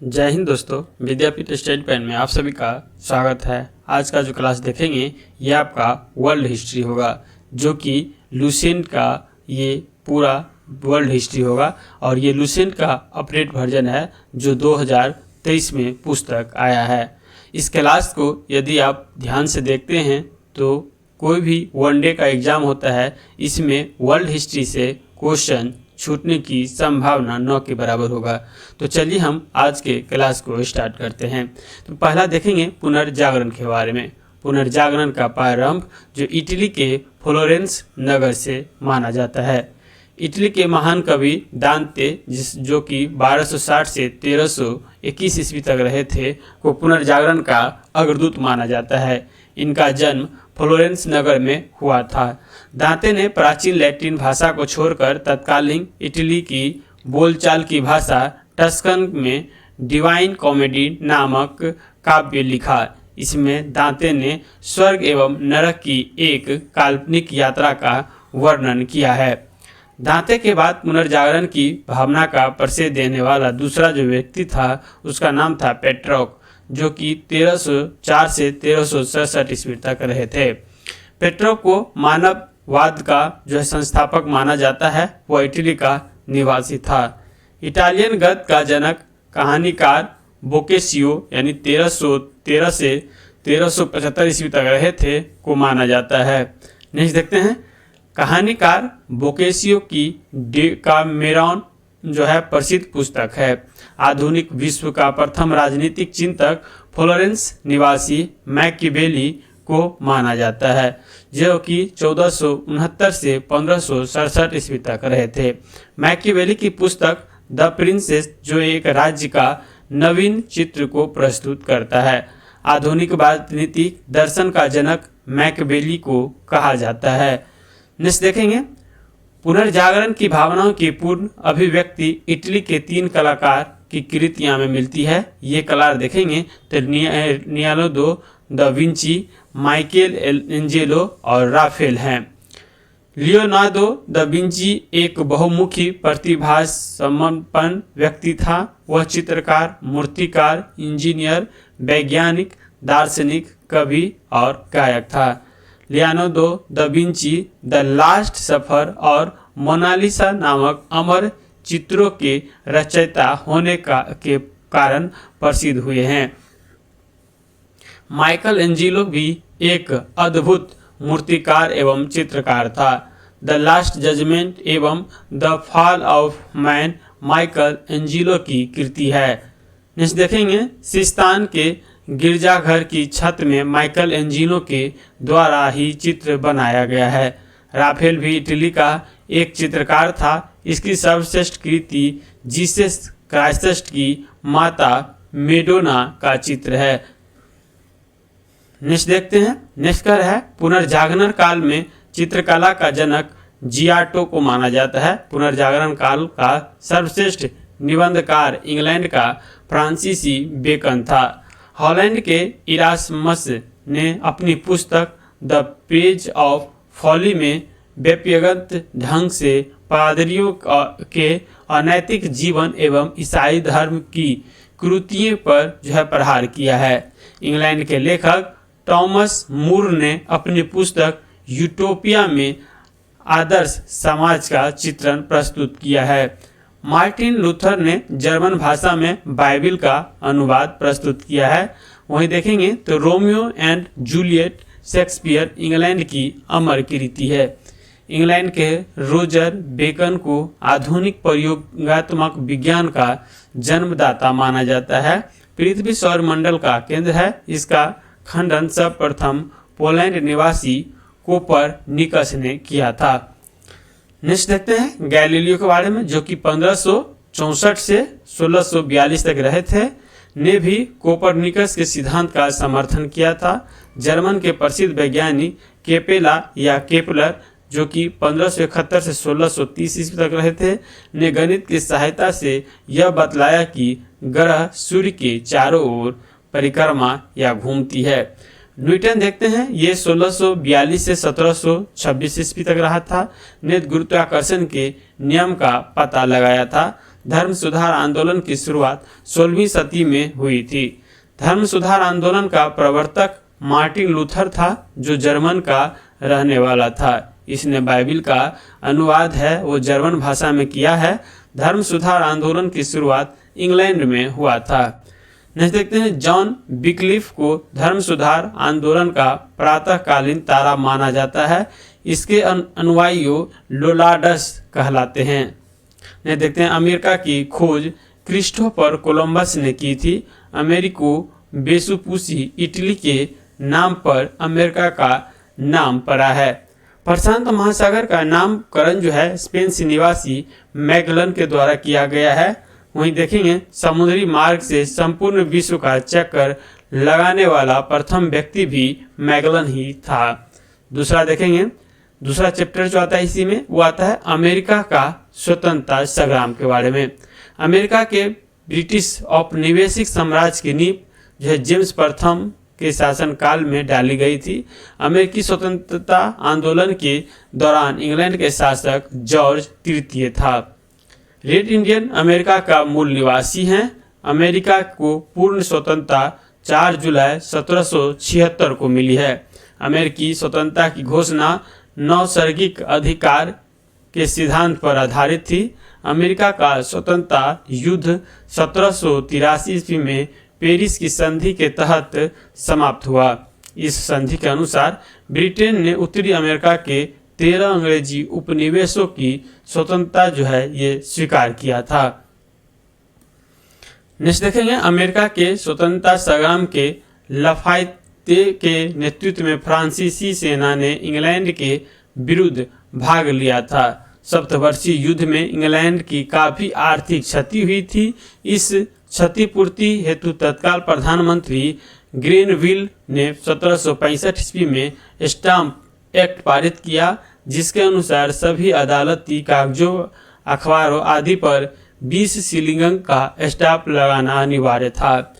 जय हिंद दोस्तों, विद्यापीठ study pan में आप सभी का स्वागत है। आज का जो क्लास देखेंगे ये आपका वर्ल्ड हिस्ट्री होगा, जो कि लुसेंट का ये पूरा वर्ल्ड हिस्ट्री होगा और ये लुसेंट का अपडेट वर्जन है जो 2023 में पुस्तक आया है। इस क्लास को यदि आप ध्यान से देखते हैं तो कोई भी वनडे का एग्ज़ाम होता है, इसमें वर्ल्ड हिस्ट्री से क्वेश्चन छूटने की संभावना 9 के बराबर होगा। तो चलिए हम आज के क्लास को स्टार्ट करते हैं। तो पहला देखेंगे पुनर्जागरण के बारे में। पुनर्जागरण का प्रारंभ जो इटली के फ्लोरेंस नगर से माना जाता है। इटली के महान कवि दांते जो कि 1260 से 1321 ईस्वी तक रहे थे, को पुनर्जागरण का अग्रदूत माना जाता है। इनका जन्म फ्लोरेंस नगर में हुआ था। दांते ने प्राचीन लैटिन भाषा को छोड़कर तत्कालीन इटली की बोलचाल की भाषा टस्कन में डिवाइन कॉमेडी नामक काव्य लिखा। इसमें दांते ने स्वर्ग एवं नरक की एक काल्पनिक यात्रा का वर्णन किया है। दांते के बाद पुनर्जागरण की भावना का परिचय देने वाला दूसरा जो व्यक्ति था, उसका नाम था पेट्रोक, जो कि 1304 से 1367 ईस्वी तक रहे थे। पेट्रोक को मानववाद का जो है संस्थापक माना जाता है। वह इटली का निवासी था। इटालियन गद्य का जनक कहानीकार बोकेशियो यानी 1313 से 1375 ईस्वी तक रहे थे को माना जाता है। नेक्स्ट देखते हैं, कहानीकार बोकेशियो की डेकामेरॉन जो है प्रसिद्ध पुस्तक है। आधुनिक विश्व का प्रथम राजनीतिक चिंतक फ्लोरेंस निवासी मैकियावेली को माना जाता है, जो कि 1469 से 1567 ईस्वी तक रहे थे। मैकियावेली की पुस्तक द प्रिंसेस जो एक राज्य का नवीन चित्र को प्रस्तुत करता है। आधुनिक राजनीतिक दर्शन का जनक मैकियावेली को कहा जाता है। नेक्स्ट देखेंगे, पुनर्जागरण की भावनाओं की पूर्ण अभिव्यक्ति इटली के 3 कलाकार की कृतियां में मिलती है। ये कलाकार देखेंगे तो Leonardo da Vinci, Michael Angelo और राफेल हैं। लियोनार्डो दा विंची एक बहुमुखी प्रतिभासंपन्न व्यक्ति था। वह चित्रकार, मूर्तिकार, इंजीनियर, वैज्ञानिक, दार्शनिक, कवि और गायक था। Leonardo da Vinci the last सफर और मोनालिसा नामक अमर चित्रों के रचयिता होने के कारण प्रसिद्ध हुए हैं। माइकल एंजेलो भी एक अद्भुत मूर्तिकार एवं चित्रकार था। द लास्ट जजमेंट एवं the fall of man Michael Angelo की कृति है। नेक्स्ट देखेंगे, सिस्तान के गिरजाघर की छत में माइकल एंजेलो के द्वारा ही चित्र बनाया गया है। राफेल भी इटली का एक चित्रकार था। इसकी सर्वश्रेष्ठ कृति जीसस क्राइस्ट की माता मेडोना का चित्र है। नेक्स्ट देखते हैं, नेक्स्ट कर है, पुनर्जागरण काल में चित्रकला का जनक जियाटो को माना जाता है। पुनर्जागरण काल का सर्वश्रेष्ठ निबंधकार इंग्लैंड का फ्रांसीसी बेकन था। हॉलैंड के इरास्मस ने अपनी पुस्तक द पेज ऑफ फॉली में व्यक्तिगत ढंग से पादरियों के अनैतिक जीवन एवं ईसाई धर्म की कृतियों पर जो है प्रहार किया है। इंग्लैंड के लेखक टॉमस मूर ने अपनी पुस्तक यूटोपिया में आदर्श समाज का चित्रण प्रस्तुत किया है। मार्टिन लूथर ने जर्मन भाषा में बाइबिल का अनुवाद प्रस्तुत किया है। वहीं देखेंगे तो Romeo and Juliet Shakespeare England की अमर कृति है। इंग्लैंड के रोजर बेकन को आधुनिक प्रयोगात्मक विज्ञान का जन्मदाता माना जाता है। पृथ्वी सौरमंडल का केंद्र है। इसका खंडन सर्वप्रथम पोलैंड निवासी कोपरनिकस ने किया था। नेक्स्ट देखते हैं गैलीलियो के बारे में, जो कि 1564 से 1642 तक रहे थे, ने भी कोपरनिकस के सिद्धांत का समर्थन किया था। जर्मन के प्रसिद्ध वैज्ञानिक केपेला या केपलर, जो कि 1571 से 1630 ईस्वी तक रहे थे, ने गणित की सहायता से यह बतलाया कि ग्रह सूर्य के चारों ओर परिक्रमा या घूमती है। न्यूटन देखते हैं, ये 1642 से 1726 ईस्वी तक रहा था। ने गुरुत्वाकर्षण के नियम का पता लगाया था। धर्म सुधार आंदोलन की शुरुआत 16वीं सदी में हुई थी। धर्म सुधार आंदोलन का प्रवर्तक मार्टिन लूथर था, जो जर्मन का रहने वाला था। इसने बाइबिल का अनुवाद है वो जर्मन भाषा में किया है। धर्म सुधार आंदोलन की शुरुआत इंग्लैंड में हुआ था। नेक्स्ट देखते हैं, जॉन विक्लिफ को धर्म सुधार आंदोलन का प्रातःकालीन तारा माना जाता है। इसके अनुयायियों लोलाडस कहलाते हैं। नेक्स्ट देखते हैं, अमेरिका की खोज क्रिस्टोफर कोलंबस ने की थी। अमेरिको वेसुपुसी इटली के नाम पर अमेरिका का नाम पड़ा है। प्रशांत महासागर का नामकरण जो है स्पेन से निवासी मैगलन के द्वारा किया गया है। वहीं देखेंगे, समुद्री मार्ग से संपूर्ण विश्व का चक्कर लगाने वाला प्रथम व्यक्ति भी मैगलन ही था। दूसरा देखेंगे, दूसरा चैप्टर जो आता है इसी में वो आता है अमेरिका का स्वतंत्रता संग्राम के बारे में। अमेरिका के ब्रिटिश औपनिवेशिक साम्राज्य की नींव जो है जेम्स प्रथम के शासनकाल में डाली गई थी। अमेरिकी स्वतंत्रता आंदोलन के दौरान इंग्लैंड के शासक जॉर्ज तृतीय था। रेड इंडियन अमेरिका का मूल निवासी हैं। अमेरिका को पूर्ण स्वतंत्रता 4 जुलाई 1776 को मिली है। अमेरिकी स्वतंत्रता की घोषणा नैसर्गिक अधिकार के सिद्धांत पर आधारित थी। अमेरिका का स्वतंत्रता युद्ध 1783 ईस्वी में पेरिस की संधि के तहत समाप्त हुआ। इस संधि के अनुसार ब्रिटेन ने उत्तरी अमेरिका के 13 अंग्रेजी उपनिवेशों की स्वतंत्रता जो है ये स्वीकार किया था। नेक्स्ट देखेंगे, अमेरिका के स्वतंत्रता संग्राम के लफायते के नेतृत्व में फ्रांसीसी सेना ने इंग्लैंड के विरुद्ध भाग लिया था। सप्तवर्षीय युद्ध में इंग्लैंड की काफी आर्थिक क्षति हुई थी। इस क्षतिपूर्ति हेतु तत्काल प्रधानमंत्री ग्रेनविल ने 1765 ईस्वी में स्टाम्प एक्ट पारित किया, जिसके अनुसार सभी अदालती कागजों, अखबारों आदि पर 20 शिलिंग का स्टाम्प लगाना अनिवार्य था।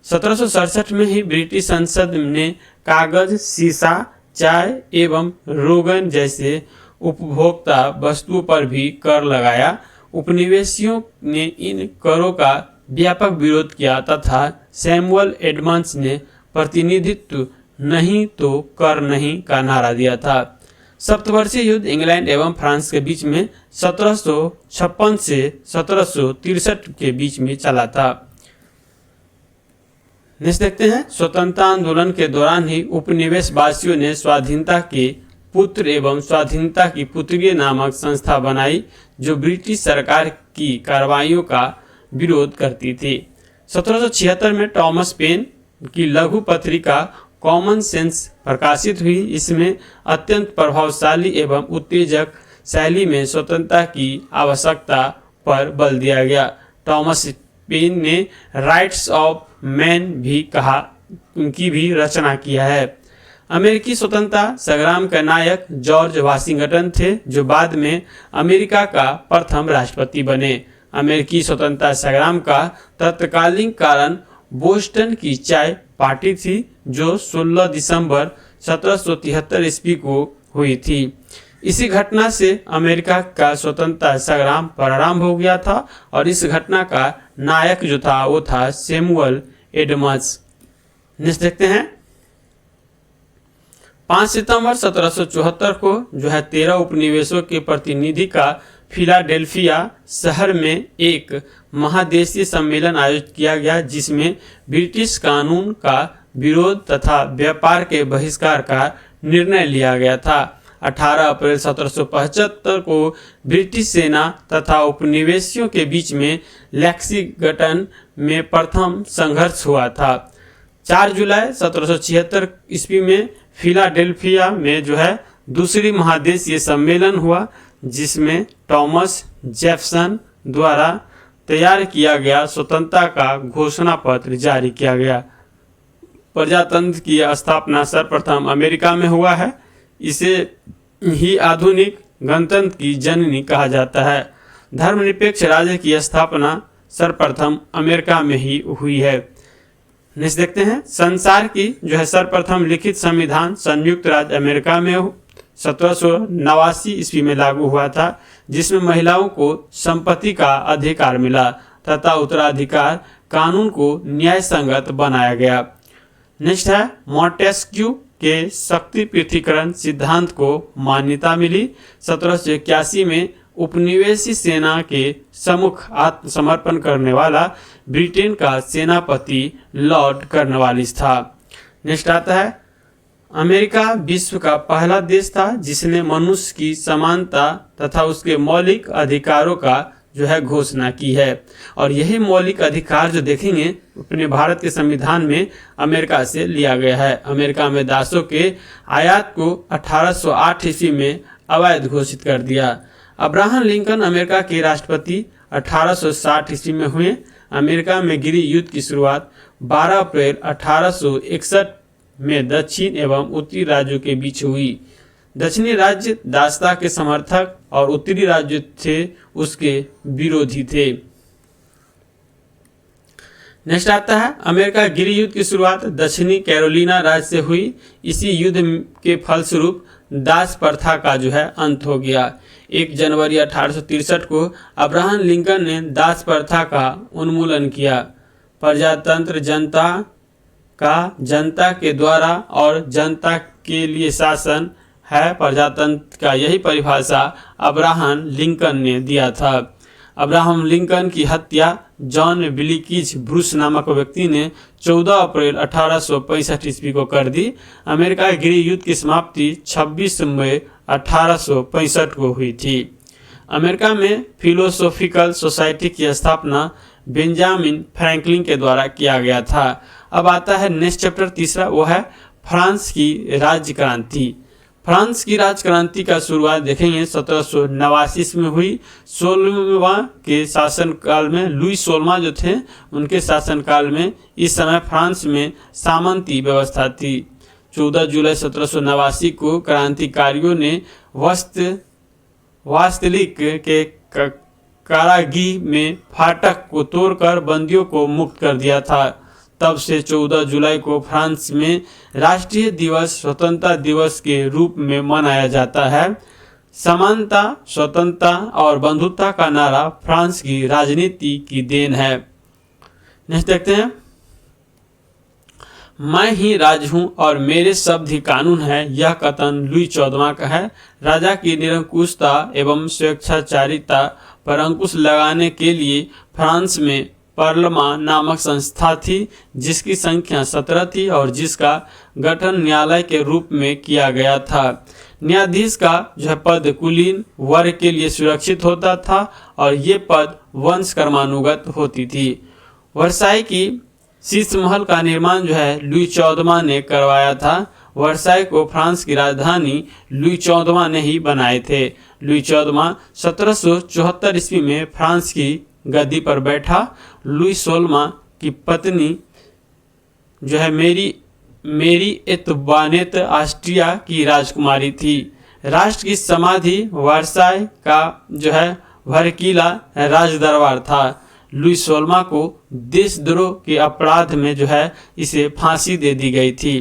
1767 में ही ब्रिटिश संसद ने कागज, शीशा, चाय एवं रोगन जैसे उपभोक्ता वस्तुओं पर भी कर लगाया। उपनिवेशियों ने इन करों का व्यापक विरोध किया तथा सैमुअल एडमंड्स ने प्रतिनिधित्व नहीं तो कर नहीं का नारा दिया था। सप्तवर्षीय युद्ध इंग्लैंड एवं फ्रांस के बीच में 1756 से 1763 के बीच में चला था। नेक्स्ट देखते हैं, स्वतंत्रता आंदोलन के दौरान ही उपनिवेशवासियों ने स्वाधीनता के पुत्र एवं स्वाधीनता की पुत्रिय नामक संस्था बनाई, जो ब्रिटिश सरकार की कार्रवाइयों का विरोध करती थी। 1776 में टॉमस पेन की लघु पत्रिका कॉमन सेंस प्रकाशित हुई। इसमें अत्यंत प्रभावशाली एवं उत्तेजक शैली में स्वतंत्रता की आवश्यकता पर बल दिया गया। टॉमस पेन ने राइट्स ऑफ मैन भी कहा, उनकी भी रचना किया है। अमेरिकी स्वतंत्रता संग्राम के नायक जॉर्ज वाशिंगटन थे, जो बाद में अमेरिका का प्रथम राष्ट्रपति बने। अमेरिकी स्वतंत्रता संग्राम का तत्कालीन कारण बोस्टन की चाय पार्टी थी, जो 16 दिसंबर 1773 ईस्वी को हुई थी। इसी घटना से अमेरिका का स्वतंत्रता संग्राम प्रारंभ हो गया था और इस घटना का नायक जो था वो था सैमुअल एडमंड्स। नेक्स्ट देखते हैं, 5 सितंबर 1774 को जो है 13 उपनिवेशों के प्रतिनिधि का फिलाडेल्फिया शहर में एक महादेशीय सम्मेलन आयोजित किया गया, जिसमें ब्रिटिश कानून का विरोध तथा व्यापार के बहिष्कार का निर्णय लिया गया था। 18 अप्रैल 1775 को ब्रिटिश सेना तथा उपनिवेशियों के बीच में लेक्सिंगटन में प्रथम संघर्ष हुआ था। 4 जुलाई 1776 ईस्वी में फिलाडेल्फिया में जो है दूसरी महादेशीय सम्मेलन हुआ, जिसमें थॉमस जेफरसन द्वारा तैयार किया गया स्वतंत्रता का घोषणा पत्र जारी किया गया। प्रजातंत्र की स्थापना सर्वप्रथम अमेरिका में हुआ है। इसे ही आधुनिक गणतंत्र की जननी कहा जाता है। धर्मनिरपेक्ष राज्य की स्थापना सर्वप्रथम अमेरिका में ही हुई है। नेक्स्ट देखते हैं, संसार की जो है सर्वप्रथम लिखित संविधान संयुक्त राज्य अमेरिका में 1789 ईस्वी में लागू हुआ था, जिसमें महिलाओं को संपत्ति का अधिकार मिला तथा उत्तराधिकार कानून को न्याय संगत बनाया गया। नेक्स्ट है मॉन्टेस्क्यू के शक्ति पृथक्करण सिद्धांत को मान्यता मिली। 1781 में उपनिवेशी सेना के सम्मुख आत्मसमर्पण करने वाला ब्रिटेन का सेनापति लॉर्ड कॉर्नवालिस था। नेक्स्ट आता है अमेरिका विश्व का पहला देश था जिसने मनुष्य की समानता तथा उसके मौलिक अधिकारों का जो है घोषणा की है, और यही मौलिक अधिकार जो देखेंगे अपने भारत के संविधान में अमेरिका से लिया गया है। अमेरिका में दासों के आयात को 1808 ईस्वी में अवैध घोषित कर दिया। अब्राहम लिंकन अमेरिका के राष्ट्रपति 1860 ईस्वी में हुए। अमेरिका में गृह युद्ध की शुरुआत 12 अप्रैल 1861 में दक्षिण एवं उत्तरी राज्यों के बीच हुई। दक्षिणी राज्य दासता के समर्थक और उत्तरी राज्य थे उसके विरोधी थे। नेक्स्ट आता है अमेरिका गृह युद्ध की शुरुआत दक्षिणी कैरोलिना राज्य से हुई। इसी युद्ध के फलस्वरूप दास प्रथा का जो है अंत हो गया। 1 जनवरी 1863 को अब्राहम लिंकन ने दास प्रथा का उन्मूलन किया। प्रजातंत्र जनता का जनता के द्वारा और जनता के लिए शासन है। प्रजातंत्र का यही परिभाषा अब्राहम लिंकन ने दिया था। अब्राहम लिंकन की हत्या जॉन विलिकीज ब्रूस नामक व्यक्ति ने 14 अप्रैल 1865 ईस्वी को कर दी। अमेरिका गृह युद्ध की समाप्ति 26 मई 1865 को हुई थी। अमेरिका में फिलोसोफिकल सोसाइटी की स्थापना बेंजामिन फ्रैंकलिन के द्वारा किया गया था। अब आता है नेक्स्ट चैप्टर तीसरा, वो है फ्रांस की राज्य क्रांति। फ्रांस की राजक्रांति का शुरुआत देखेंगे 1789 में हुई। 16वां के शासनकाल में लुई 16वां जो थे उनके शासनकाल में इस समय फ्रांस में सामंती व्यवस्था थी। 14 जुलाई 1789 को क्रांतिकारियों ने वास्तलिक के कारागृह में फाटक को तोड़कर बंदियों को मुक्त कर दिया था। तब से 14 जुलाई को फ्रांस में राष्ट्रीय दिवस स्वतंत्रता दिवस के रूप में मनाया जाता है। समानता, स्वतंत्रता और बंधुता का नारा फ्रांस की राजनीति की देन है। नेक्स्ट देखते हैं मैं ही राज हूँ और मेरे शब्द ही कानून है। यह कथन लुई 14वां का है। राजा की निरंकुशता एवं स्वेच्छाचारिता पर अंकुश लगाने के लिए फ्रांस में पार्लमा नामक संस्था थी जिसकी संख्या 17 थी और जिसका गठन न्यायालय के रूप में किया गया था। न्यायाधीश का जो है पद कुलीन वर्ग के लिए सुरक्षित होता था और ये पद वंश क्रमानुगत होती थी। वर्साई की शीश महल का निर्माण जो है लुई 14वां ने करवाया था। वर्साई को फ्रांस की राजधानी लुई 14वां ने ही बनाए थे। लुई 14वां 1774 ईस्वी में फ्रांस की गद्दी पर बैठा। लुई 16वां की पत्नी जो है मेरी एतबानेत ऑस्ट्रिया की राजकुमारी थी। राष्ट्र की समाधि वर्साई का जो है भड़कीला राज दरबार था। लुई 16वां को देशद्रोह के अपराध में जो है इसे फांसी दे दी गई थी।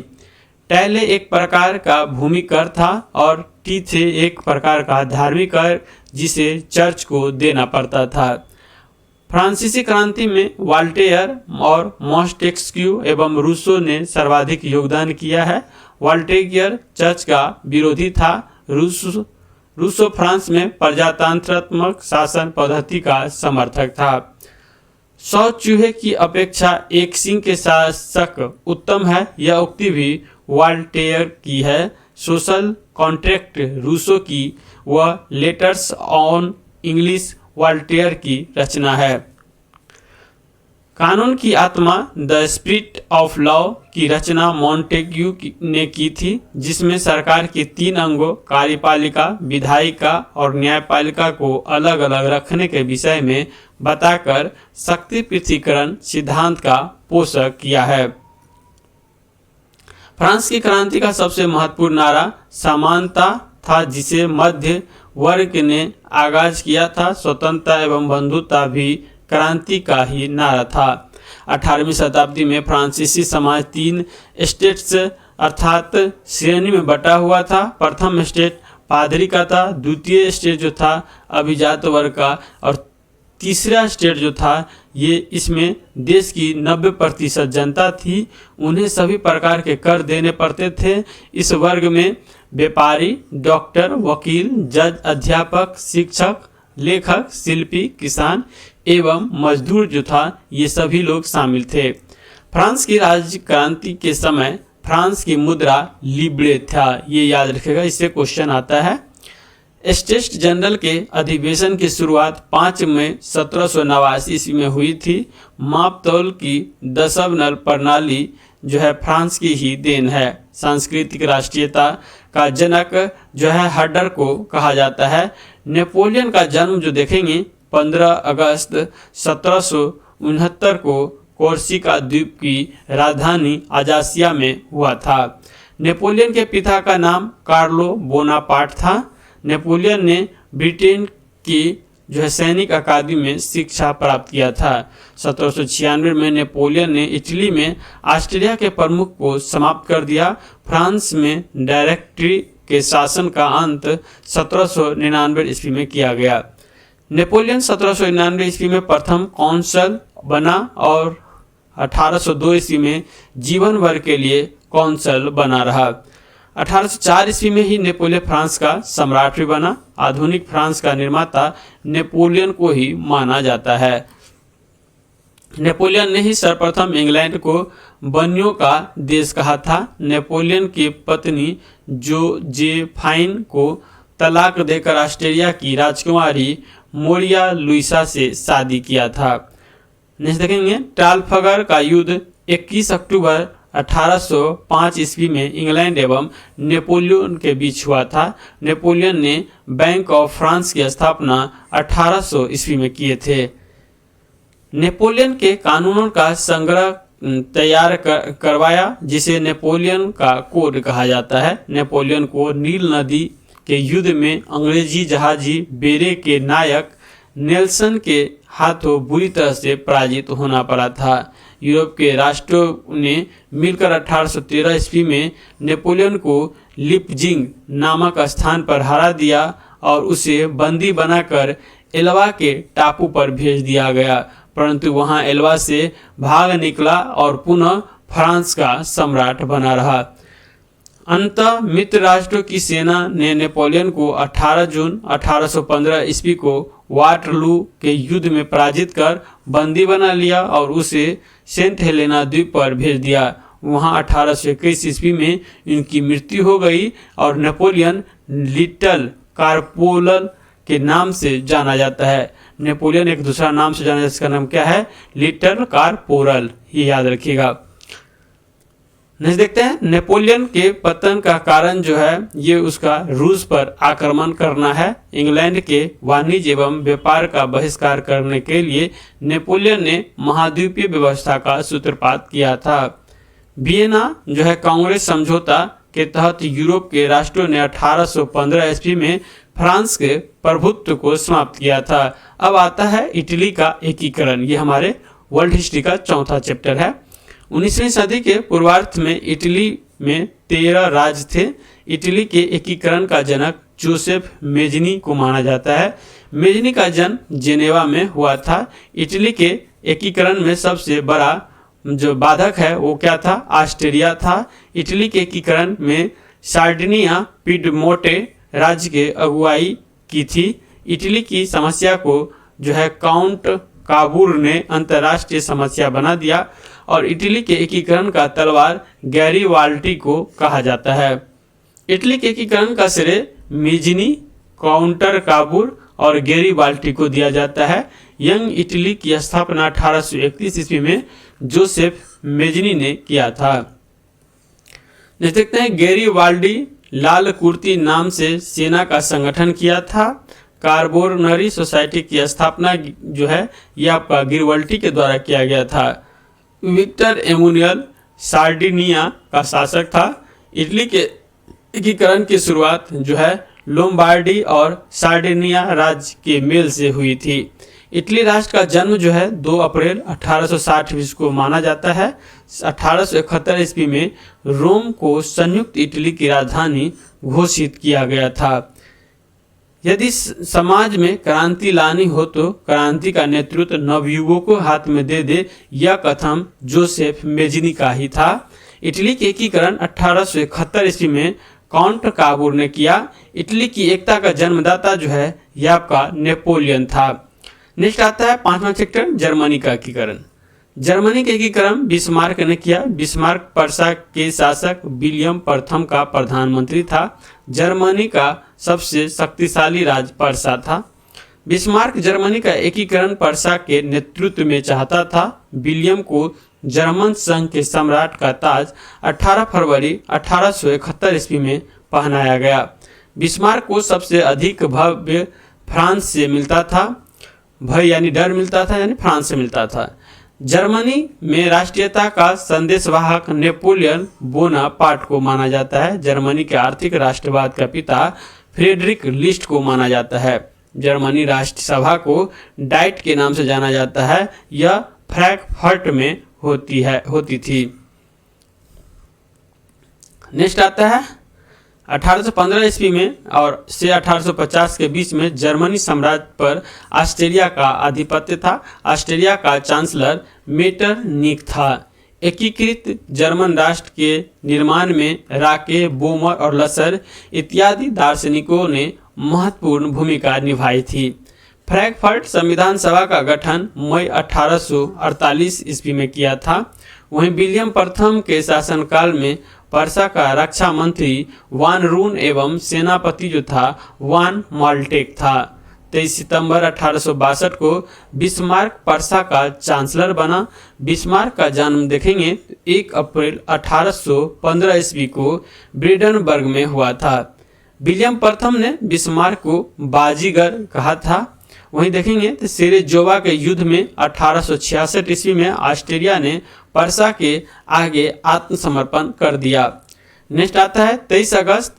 टैले एक प्रकार का भूमि कर था और टीथे एक प्रकार का धार्मिक कर जिसे चर्च को देना पड़ता था। फ्रांसीसी क्रांति में वाल्टेयर और मॉन्टेस्क्यू एवं रूसो ने सर्वाधिक योगदान किया है। वाल्टेयर चर्च का विरोधी था। रूसो फ्रांस में प्रजातंत्रात्मक शासन पद्धति का समर्थक था। 100 चूहे की अपेक्षा एक सिंह के शासक उत्तम है, यह उक्ति भी वाल्टेयर की है। सोशल कॉन्ट्रैक्ट रूसो की व लेटर्स ऑन इंग्लिश वाल्टेयर की रचना है। कानून की आत्मा द स्पिरिट ऑफ लॉ की रचना मॉन्टेग्यू ने की थी, जिसमें सरकार के 3 अंगों कार्यपालिका, विधायिका और न्यायपालिका को अलग अलग रखने के विषय में बताकर शक्ति पृथक्करण सिद्धांत का पोषण किया है। फ्रांस की क्रांति का सबसे महत्वपूर्ण नारा समानता था, जिसे मध्य वर्ग ने आगाज किया था। स्वतंत्रता एवं बंधुता भी क्रांति का ही नारा था। 18वीं शताब्दी में फ्रांसीसी समाज 3 स्टेट्स अर्थात श्रेणी में बटा हुआ था। प्रथम स्टेट पादरी का था, द्वितीय स्टेज जो था अभिजात वर्ग का, और तीसरा स्टेट जो था ये इसमें देश की 90% जनता थी, उन्हें सभी प्रकार के कर देने पड़ते थे। इस वर्ग में व्यापारी, डॉक्टर, वकील, जज, अध्यापक, शिक्षक, लेखक, शिल्पी, किसान एवं मजदूर जो था ये सभी लोग शामिल थे। फ्रांस की राज्य क्रांति के समय फ्रांस की मुद्रा लिब्रे था, ये याद रखेगा, इससे क्वेश्चन आता है। स्टेट जनरल के अधिवेशन की शुरुआत 5 मई 1789 ईस्वी में हुई थी। मापतौल की दशमलव प्रणाली जो है फ्रांस की ही देन है। सांस्कृतिक राष्ट्रीयता का जनक जो है हडर को कहा जाता है। नेपोलियन का जन्म जो देखेंगे 15 अगस्त 1769 को कोर्सिका द्वीप की राजधानी अजासिया में हुआ था। नेपोलियन के पिता का नाम कार्लो बोनापार्ट था। नेपोलियन ने ब्रिटेन की जो है सैनिक अकादमी में शिक्षा प्राप्त किया था। 1796 में नेपोलियन ने इटली में ऑस्ट्रिया के प्रमुख को समाप्त कर दिया। फ्रांस में डायरेक्टरी के शासन का अंत 1799 ईस्वी में किया गया। नेपोलियन 1799 ईस्वी में प्रथम कौंसल बना और 1802 ईस्वी में जीवन भर के लिए कौंसल बना रहा। 1804 ईस्वी में ही नेपोलियन फ्रांस का सम्राट भी बना। आधुनिक फ्रांस का निर्माता नेपोलियन को ही माना जाता है। नेपोलियन ने ही सर्वप्रथम इंग्लैंड को बनियों का देश कहा था। नेपोलियन की पत्नी जोजेफाइन को तलाक देकर ऑस्ट्रिया की राजकुमारी मोरिया लुइसा से शादी किया था। नेक्स्ट देखेंगे ट्राफलगर का युद्ध 21 अक्टूबर 1805 ईस्वी में इंग्लैंड एवं नेपोलियन के बीच हुआ था। नेपोलियन ने बैंक ऑफ फ्रांस की स्थापना 1800 ईस्वी में किए थे। नेपोलियन के कानूनों का संग्रह तैयार करवाया जिसे नेपोलियन का कोड कहा जाता है। नेपोलियन को नील नदी के युद्ध में अंग्रेजी जहाजी बेरे के नायक नेल्सन के हाथों बुरी तरह से पराजित होना पड़ा था। यूरोप के राष्ट्रों ने मिलकर 1813 ईस्वी में नेपोलियन को लिपजिंग नामक स्थान पर हरा दिया और उसे बंदी बनाकर एल्वा के टापू पर भेज दिया गया, परंतु वहां एल्वा से भाग निकला और पुनः फ्रांस का सम्राट बना रहा। अंततः मित्र राष्ट्रों की सेना ने नेपोलियन को 18 जून 1815 ईस्वी को वाटरलू के युद्ध में पराजित कर बंदी बना लिया और उसे सेंट हेलेना द्वीप पर भेज दिया। वहां 1821 ईस्वी में इनकी मृत्यु हो गई और नेपोलियन लिटिल कार्पोरल के नाम से जाना जाता है। नेपोलियन एक दूसरा नाम से जाना जाता है, इसका नाम क्या है? लिटिल कार्पोरल, ये याद रखिएगा। नेक्स्ट देखते हैं नेपोलियन के पतन का कारण जो है ये उसका रूस पर आक्रमण करना है। इंग्लैंड के वाणिज्य एवं व्यापार का बहिष्कार करने के लिए नेपोलियन ने महाद्वीपीय व्यवस्था का सूत्रपात किया था। वियना जो है कांग्रेस समझौता के तहत यूरोप के राष्ट्रों ने 1815 ईस्वी में फ्रांस के प्रभुत्व को समाप्त किया था। अब आता है इटली का एकीकरण। ये हमारे वर्ल्ड हिस्ट्री का चौथा चैप्टर है। 19वीं सदी के पूर्वार्ध में इटली में 13 राज्य थे। इटली के एकीकरण का जनक जोसेफ मेजनी को माना जाता है। मेजनी का जन्म जेनेवा में हुआ था। इटली के एकीकरण में सबसे बड़ा जो बाधक है वो क्या था? ऑस्ट्रिया था। इटली के एकीकरण में सार्डिनिया पिडमोंटे राज्य के अगुवाई की थी। इटली की समस्या को जो है काउंट काबूर ने अंतर्राष्ट्रीय समस्या बना दिया और इटली के एकीकरण का तलवार गैरीवाल्डी को कहा जाता है। इटली के एकीकरण का श्रेय मेजनी, काउंटर काबूर और गैरीवाल्डी को दिया जाता है। यंग इटली की स्थापना 1831 ईस्वी में जोसेफ मेजनी ने किया था। देखते हैं गैरीवाल्डी लाल कुर्ती नाम से सेना का संगठन किया था। कार्बोनरी सोसाइटी की स्थापना जो है ये आपका गिरवल्टी के द्वारा किया गया था। विक्टर एमुनियल सार्डिनिया का शासक था। इटली के एकीकरण की शुरुआत जो है लोम्बार्डी और सार्डिनिया राज्य के मेल से हुई थी। इटली राष्ट्र का जन्म जो है 2 अप्रैल 1860 ईस्वी को माना जाता है। 1871 ईस्वी में रोम को संयुक्त इटली की राजधानी घोषित किया गया था। यदि समाज में क्रांति लानी हो तो क्रांति का नेतृत्व नवयुगों को हाथ में दे दे, यह कथन जोसेफ मेजिनी का ही था। इटली के एकीकरण 1871 ईस्वी में काउंट काबूर ने किया। इटली की एकता का जन्मदाता जो है यह आपका नेपोलियन था। नेक्स्ट आता है 5वां चैप्टर, जर्मनी का एकीकरण। जर्मनी का एकीकरण बिस्मार्क ने किया। बिस्मार्क पर्सा के शासक विलियम प्रथम का प्रधानमंत्री था। जर्मनी का सबसे शक्तिशाली राज्य पर्सा था। बिस्मार्क जर्मनी का एकीकरण पर्सा के नेतृत्व में चाहता था। विलियम को जर्मन संघ के सम्राट का ताज 18 फरवरी 1871 ईस्वी में पहनाया गया। बिस्मार्क को सबसे अधिक भव्य फ्रांस से मिलता था। भय यानी डर मिलता था, यानी फ्रांस से मिलता था। जर्मनी में राष्ट्रीयता का संदेशवाहक नेपोलियन बोनापार्ट को माना जाता है। जर्मनी के आर्थिक राष्ट्रवाद का पिता फ्रेडरिक लिस्ट को माना जाता है। जर्मनी राष्ट्र सभा को डाइट के नाम से जाना जाता है। यह फ्रैंकफर्ट में होती थी। नेक्स्ट आता है 1815 ईस्वी में और से 1850 के बीच में जर्मनी साम्राज्य पर ऑस्ट्रिया का आधिपत्य था। ऑस्ट्रिया का चांसलर मेटरनिक था। एकीकृत जर्मन राष्ट्र के निर्माण में राके, बोमर और लसर इत्यादि दार्शनिकों ने महत्वपूर्ण भूमिका निभाई थी। फ्रैंकफर्ट संविधान सभा का गठन मई 1848 ईस्वी में किया था। वहीं विलियम प्रथम के शासनकाल में पर्सा का रक्षा मंत्री वान रून एवं सेनापति जो था वान माल्टेक था। 23 सितंबर 1862 को बिस्मार्क पर्सा का चांसलर बना। बिस्मार्क का जन्म देखेंगे 1 अप्रैल 1815 ईस्वी को ब्रेडेनबर्ग में हुआ था। विलियम प्रथम ने बिस्मार्क को बाजीगर कहा था। वहीं देखेंगे तो सेरेजोवा के युद्ध में 1866 ईस्वी में ऑस्ट्रिया ने पर्सा के आगे आत्मसमर्पण कर दिया। नेक्स्ट आता है 23 अगस्त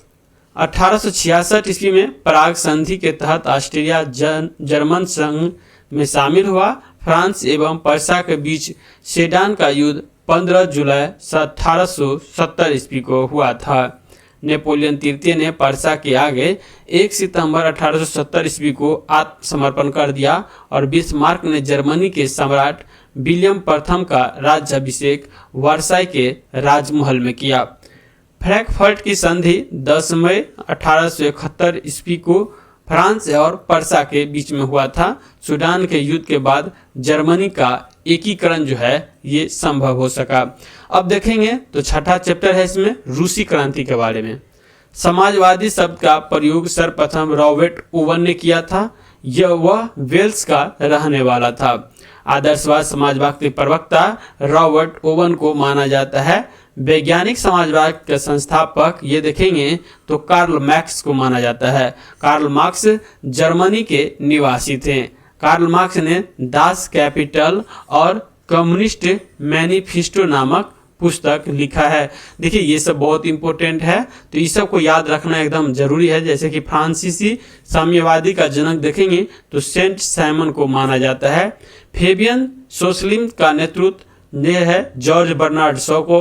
1866 ईस्वी में प्राग संधि के तहत ऑस्ट्रिया जर्मन संघ में शामिल हुआ। फ्रांस एवं पर्सा के बीच सेडान का युद्ध 15 जुलाई 1870 ईस्वी को हुआ था। नेपोलियन तृतीय ने पर्सा के आगे 1 सितंबर 1870 ईस्वी को आत्मसमर्पण कर दिया और बिस्मार्क ने जर्मनी के सम्राट विलियम प्रथम का राज्याभिषेक वर्साई के राजमहल में किया। फ्रैंकफर्ट की संधि 10 मई 1871 ईस्वी को फ्रांस और पर्सा के बीच में हुआ था। सूडान के युद्ध के बाद जर्मनी का एकीकरण जो है ये संभव हो सका। अब देखेंगे तो छठा चैप्टर है इसमें रूसी क्रांति के बारे में। समाजवादी शब्द का प्रयोग सर्वप्रथम रॉबर्ट ओवन ने किया था। वह वेल्स का रहने वाला था। आदर्शवाद समाजवाद के प्रवक्ता रॉबर्ट ओवन को माना जाता है। वैज्ञानिक समाजवाद के संस्थापक ये देखेंगे तो कार्ल मार्क्स को माना जाता है। कार्ल मार्क्स जर्मनी के निवासी थे। कार्ल मार्क्स ने दास कैपिटल और कम्युनिस्ट मैनिफेस्टो नामक पुस्तक लिखा है। देखिए ये सब बहुत इंपॉर्टेंट है, तो इस सब को याद रखना एकदम जरूरी है। जैसे कि फ्रांसीसी साम्यवादी का जनक देखेंगे तो सेंट साइमन को माना जाता है। फेबियन सोशलिज्म का नेतृत्व यह है जॉर्ज बर्नार्ड शॉ को,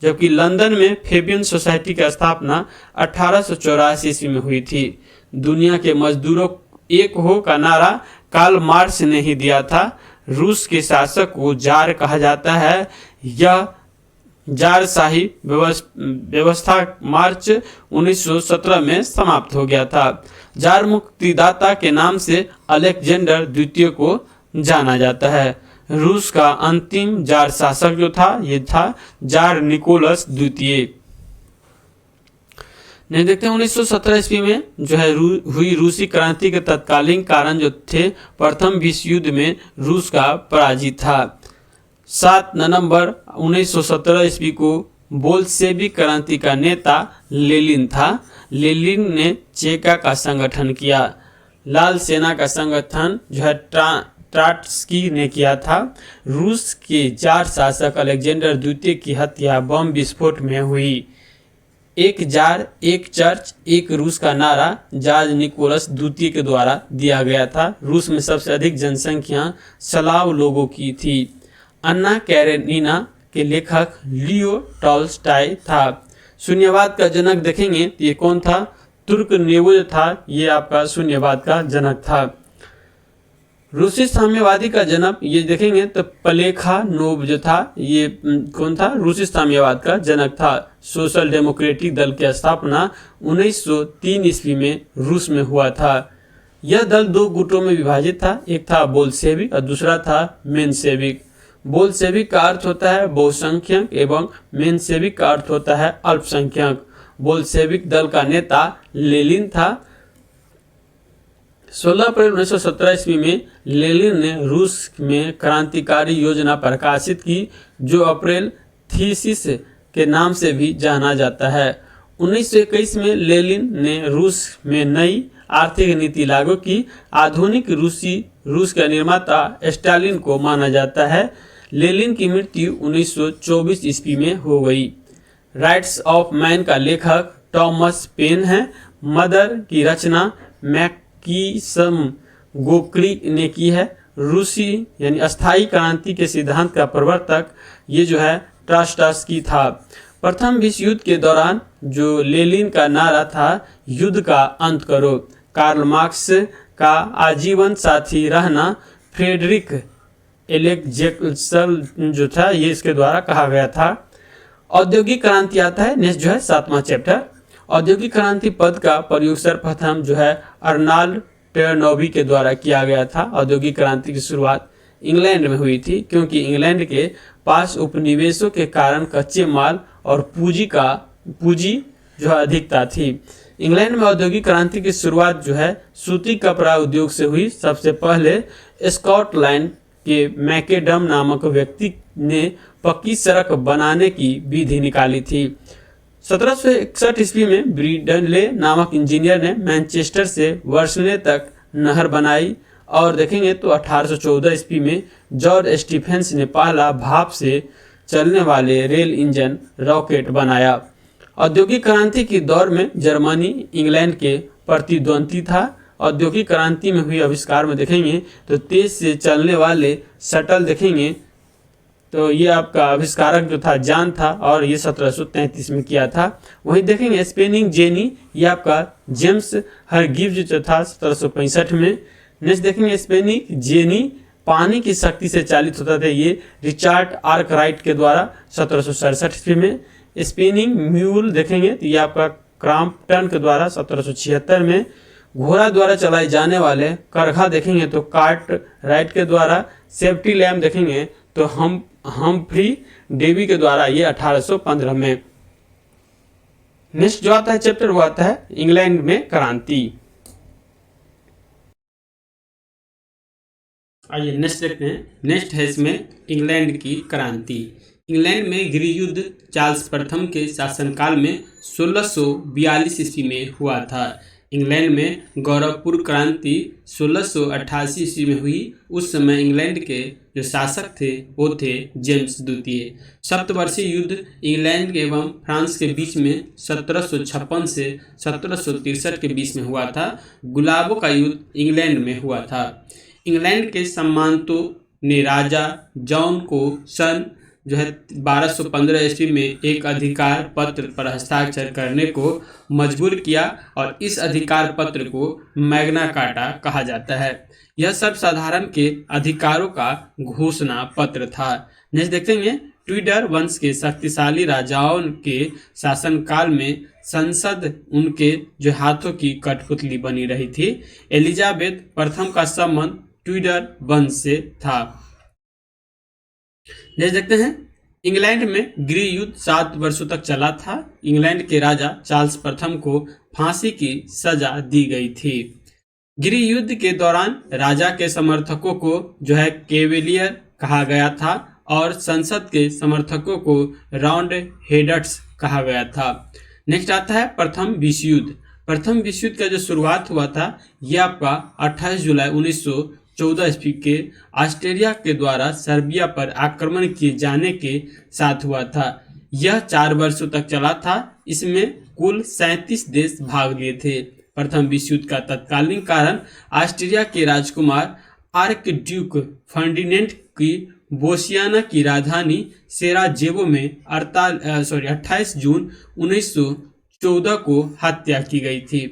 जबकि लंदन में फेबियन सोसाइटी की स्थापना 1884 ईस्वी में हुई थी। दुनिया के मजदूरों एक हो का नारा कार्ल मार्क्स ने ही दिया था। रूस के शासक को जार कहा जाता है। यह जारशाही व्यवस्था मार्च 1917 में समाप्त हो गया था। जार मुक्तिदाता के नाम से अलेक्जेंडर द्वितीय को जाना जाता है। रूस का अंतिम जार शासक जो था ये था जार निकोलस द्वितीय। नहीं देखते हैं 1917 ईस्वी में जो है हुई रूसी क्रांति के तत्कालीन कारण जो थे, प्रथम विश्व युद्ध में रूस का पराजित था। 7 नवंबर 1917 ईस्वी को बोल्शेविक क्रांति का नेता लेनिन था। लेनिन ने चेका का संगठन किया। लाल सेना का संगठन जो है ट्राट्स्की ने किया था। रूस के जार शासक अलेक्जेंडर द्वितीय की हत्या बम विस्फोट में हुई। एक जार एक चर्च एक रूस का नारा जार निकोलस द्वितीय के द्वारा दिया गया था। रूस में सबसे अधिक जनसंख्या स्लाव लोगों की थी। अन्ना कैरेनिना के लेखक लियो टॉल्स्टॉय था। शून्यवाद का जनक देखेंगे तो ये कौन था, तुर्गनेव था ये आपका शून्यवाद का जनक था। रूसी साम्यवादी का जन्म ये देखेंगे तो प्लेखानोव जो था ये कौन था, रूसी साम्यवाद का जनक था। सोशल डेमोक्रेटिक दल की स्थापना 1903 ईस्वी में रूस में हुआ था। यह दल दो गुटों में विभाजित था, एक था बोल्शेविक और दूसरा था मेनशेविक। बोल्शेविक का अर्थ होता है बहुसंख्यक एवं मेनशेविक का अर्थ होता है अल्पसंख्यक। बोल्शेविक दल का नेता लेनिन था। 16 अप्रैल 1917 ईस्वी में लेनिन ने रूस में क्रांतिकारी योजना प्रकाशित की जो अप्रैल थीसिस के नाम से भी जाना जाता है। 1921 में लेनिन ने रूस में नई आर्थिक नीति लागू की। आधुनिक रूस का निर्माता स्टालिन को माना जाता है। लेनिन की मृत्यु 1924 ईस्वी में हो गई। राइट्स ऑफ मैन का लेखक टॉमस पेन है। मदर की रचना मैकिसम गोर्की ने की है। रूसी यानी अस्थायी क्रांति के सिद्धांत का प्रवर्तक ये जो है ट्रास्टास्की था। प्रथम विश्व युद्ध के दौरान जो लेनिन का नारा था युद्ध का अंत करो, कार्ल मार्क्स का आजीवन साथी रहना फ्रेडरिक एलेक्जेंडर जो था ये इसके द्वारा कहा गया था। औद्योगिक क्रांति आता है नेक्स्ट जो है 7वां चैप्टर। औद्योगिक क्रांति पद का प्रयोग सर्वप्रथम जो है अर्नाल्ड टेरनोवी के द्वारा किया गया था। औद्योगिक क्रांति की शुरुआत इंग्लैंड में हुई थी क्योंकि इंग्लैंड के पास उपनिवेशों के कारण कच्चे माल और पूंजी जो है अधिकता थी। इंग्लैंड में औद्योगिक क्रांति की शुरुआत जो है सूती कपड़ा उद्योग से हुई। सबसे पहले स्कॉटलैंड के मैकेडम नामक व्यक्ति ने पक्की सड़क बनाने की विधि निकाली थी। 1761 ईस्वी में ब्रिडले नामक इंजीनियर ने मैनचेस्टर से वर्सले तक नहर बनाई और देखेंगे तो 1814 ईस्वी में जॉर्ज स्टीफेंस ने पहला भाप से चलने वाले रेल इंजन रॉकेट बनाया। औद्योगिक क्रांति के दौर में जर्मनी इंग्लैंड के प्रतिद्वंदी था। औद्योगिक क्रांति में हुई आविष्कार में देखेंगे तो तेज से चलने वाले शटल देखेंगे तो ये आपका आविष्कारक जो था जान था और ये 1733 में किया था। वहीं देखेंगे स्पेनिंग जेनी ये आपका जेम्स हरगिव्ज जो था 1765 में। नेक्स्ट देखेंगे स्पेनिंग जेनी पानी की शक्ति से चालित होता था, ये रिचार्ड आर्कराइट के द्वारा 1767 ईस्वी में। स्पिनिंग म्यूल देखेंगे तो ये आपका क्रॉम्पटन के द्वारा 1776 में। घोड़ा द्वारा चलाए जाने वाले करखा देखेंगे तो कार्ट राइट के द्वारा। सेफ्टी लैम्प देखेंगे तो हम्फ्री डेवी के द्वारा ये 1815 में। नेक्स्ट जो आता है चैप्टर वो आता है इंग्लैंड में क्रांति। आइए नेक्स्ट देखते हैं। नेक्स्ट है इसमें इंग्लैंड की क्रांति। इंग्लैंड में गृह युद्ध चार्ल्स प्रथम के शासनकाल में 1642 ईस्वी में हुआ था। इंग्लैंड में गौरवपूर्ण क्रांति 1688 ईस्वी में हुई। उस समय इंग्लैंड के जो शासक थे वो थे जेम्स द्वितीय। सप्तवर्षीय युद्ध इंग्लैंड एवं फ्रांस के बीच में 1756 से 1763 के बीच में हुआ था। गुलाबों का युद्ध इंग्लैंड में हुआ था। इंग्लैंड के सम्मानतों ने राजा जॉन को सन जो है 1215 ईस्वी में एक अधिकार पत्र पर हस्ताक्षर करने को मजबूर किया और इस अधिकार पत्र को मैग्ना कार्टा कहा जाता है। यह सर्वसाधारण के अधिकारों का घोषणा पत्र था। नेक्स्ट देखते हैं ट्यूडर वंश के शक्तिशाली राजाओं के शासनकाल में संसद उनके जो हाथों की कठपुतली बनी रही थी। एलिजाबेथ प्रथम का संबंध ट्यूडर वंश से था। नेक्स्ट देखते हैं इंग्लैंड में गृह युद्ध 7 वर्षों तक चला था। इंग्लैंड के राजा चार्ल्स प्रथम को फांसी की सजा दी गई थी। गृह युद्ध के दौरान राजा के समर्थकों को जो है केवेलियर कहा गया था और संसद के समर्थकों को राउंड हेडर्स कहा गया था। नेक्स्ट आता है प्रथम विश्व युद्ध। प्रथम विश्व युद्ध का जो शुरुआत हुआ था यह आपका 28 जुलाई 1914 ईस्वी के ऑस्ट्रेलिया के द्वारा सर्बिया पर आक्रमण किए जाने के साथ हुआ था। यह 4 वर्षों तक चला था। इसमें कुल 37 देश भाग लिए थे। प्रथम विश्व युद्ध का तत्कालीन कारण ऑस्ट्रिया के राजकुमार आर्कड्यूक फर्डिनेंड की बोस्निया की राजधानी सेराजेवो में 28 जून 14 को हत्या की गई थी।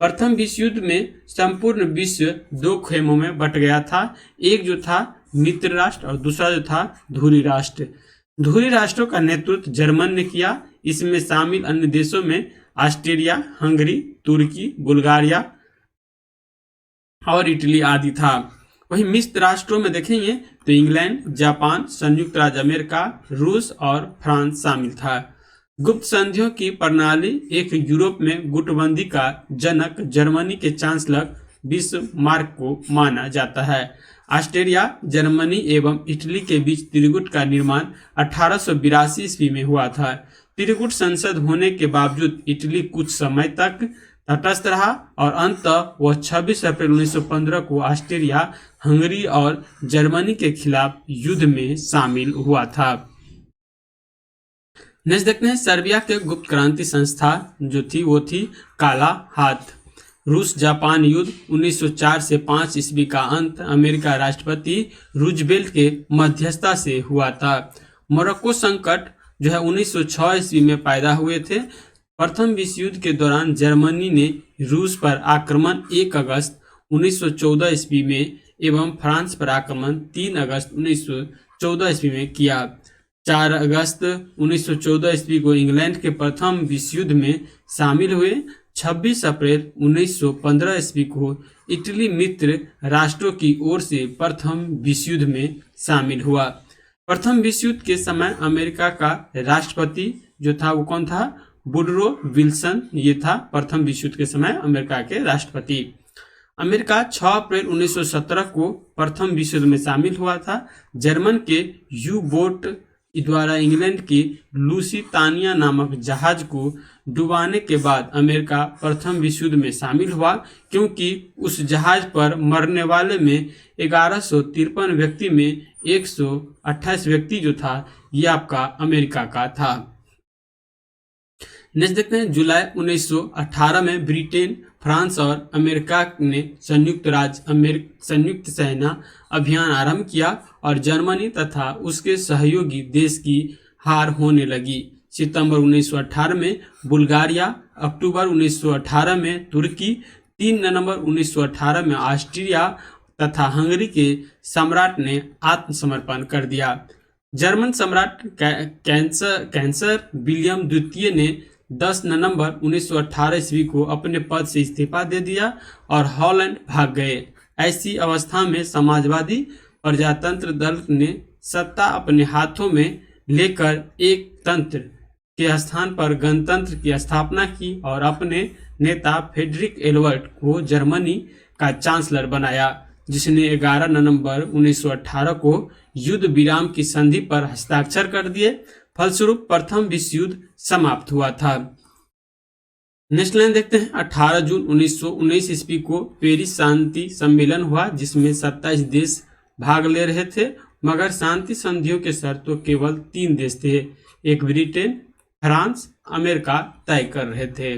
प्रथम विश्व युद्ध में संपूर्ण विश्व दो खेमों में बट गया था, एक जो था मित्र राष्ट्र और दूसरा जो था धुरी राष्ट्र। धुरी राष्ट्रों का नेतृत्व जर्मन ने किया। इसमें शामिल अन्य देशों में ऑस्ट्रिया, हंगरी, तुर्की, बुल्गारिया और इटली आदि था। वहीं मित्र राष्ट्रों में देखेंगे तो इंग्लैंड, जापान, संयुक्त राज्य अमेरिका, रूस और फ्रांस शामिल था। गुप्त संधियों की प्रणाली एक यूरोप में गुटबंदी का जनक जर्मनी के चांसलर बिस्मार्क को माना जाता है। ऑस्ट्रिया, जर्मनी एवं इटली के बीच त्रिगुट का निर्माण 1882 ईस्वी में हुआ था। त्रिगुट संसद होने के बावजूद इटली कुछ समय तक तटस्थ रहा और अंततः वह 26 अप्रैल 1915 को ऑस्ट्रिया, हंगरी और जर्मनी के खिलाफ युद्ध में शामिल हुआ था। नेक्स्ट देखते हैं सर्बिया के गुप्त क्रांति संस्था जो थी वो थी काला हाथ। रूस जापान युद्ध 1904 से 5 ईस्वी का अंत अमेरिका राष्ट्रपति रूजवेल्ट के मध्यस्थता से हुआ था। मोरक्को संकट जो है 1906 ईस्वी में पैदा हुए थे। प्रथम विश्व युद्ध के दौरान जर्मनी ने रूस पर आक्रमण 1 अगस्त 1914 ईस्वी में एवं फ्रांस पर आक्रमण 3 अगस्त 1914 ईस्वी में किया। 4 अगस्त 1914 ईस्वी को इंग्लैंड के प्रथम विश्व युद्ध में शामिल हुए। 26 अप्रैल 1915 ईस्वी को इटली मित्र राष्ट्रों की ओर से प्रथम विश्व युद्ध में शामिल हुआ। प्रथम विश्व युद्ध के समय अमेरिका का राष्ट्रपति जो था वो कौन था? Woodrow Wilson. ये था प्रथम विश्व युद्ध के समय अमेरिका के राष्ट्रपति। अमेरिका 6 अप्रैल 1917 को प्रथम विश्व युद्ध में शामिल हुआ था। जर्मन के यू बोट द्वारा इंग्लैंड की लुसितानिया नामक जहाज को डुबाने के बाद अमेरिका प्रथम विश्व युद्ध में शामिल हुआ, क्योंकि उस जहाज पर मरने वाले में 1153 व्यक्ति में 128 व्यक्ति जो था ये आपका अमेरिका का था। नेक्स्ट देखते हैं जुलाई 1918 में ब्रिटेन, फ्रांस और अमेरिका ने संयुक्त सेना अभियान आरंभ किया और जर्मनी तथा उसके सहयोगी देश की हार होने लगी। सितंबर 1918 में बुल्गारिया, अक्टूबर 1918 में तुर्की, 3 नवंबर 1918 में ऑस्ट्रिया तथा हंगरी के सम्राट ने आत्मसमर्पण कर दिया। जर्मन सम्राट कैंसर विलियम द्वितीय ने 10 नवंबर 1918 ईस्वी को अपने पद से इस्तीफा दे दिया और हॉलैंड भाग गए। ऐसी अवस्था में समाजवादी प्रजातंत्र दल ने सत्ता अपने हाथों में लेकर एक तंत्र के स्थान पर गणतंत्र की स्थापना की और अपने नेता फ्रेडरिक एल्बर्ट को जर्मनी का चांसलर बनाया, जिसने 11 नवंबर 1918 को युद्ध विराम की संधि पर हस्ताक्षर कर दिए। फलस्वरूप प्रथम विश्व युद्ध समाप्त हुआ था। नेक्स्ट लाइन देखते हैं। 18 जून 1919 ईस्वी को पेरिस शांति सम्मेलन हुआ, जिसमें 27 देश भाग ले रहे थे, मगर शांति संधियों के शर्तों केवल 3 देश थे, एक ब्रिटेन, फ्रांस, अमेरिका तय कर रहे थे।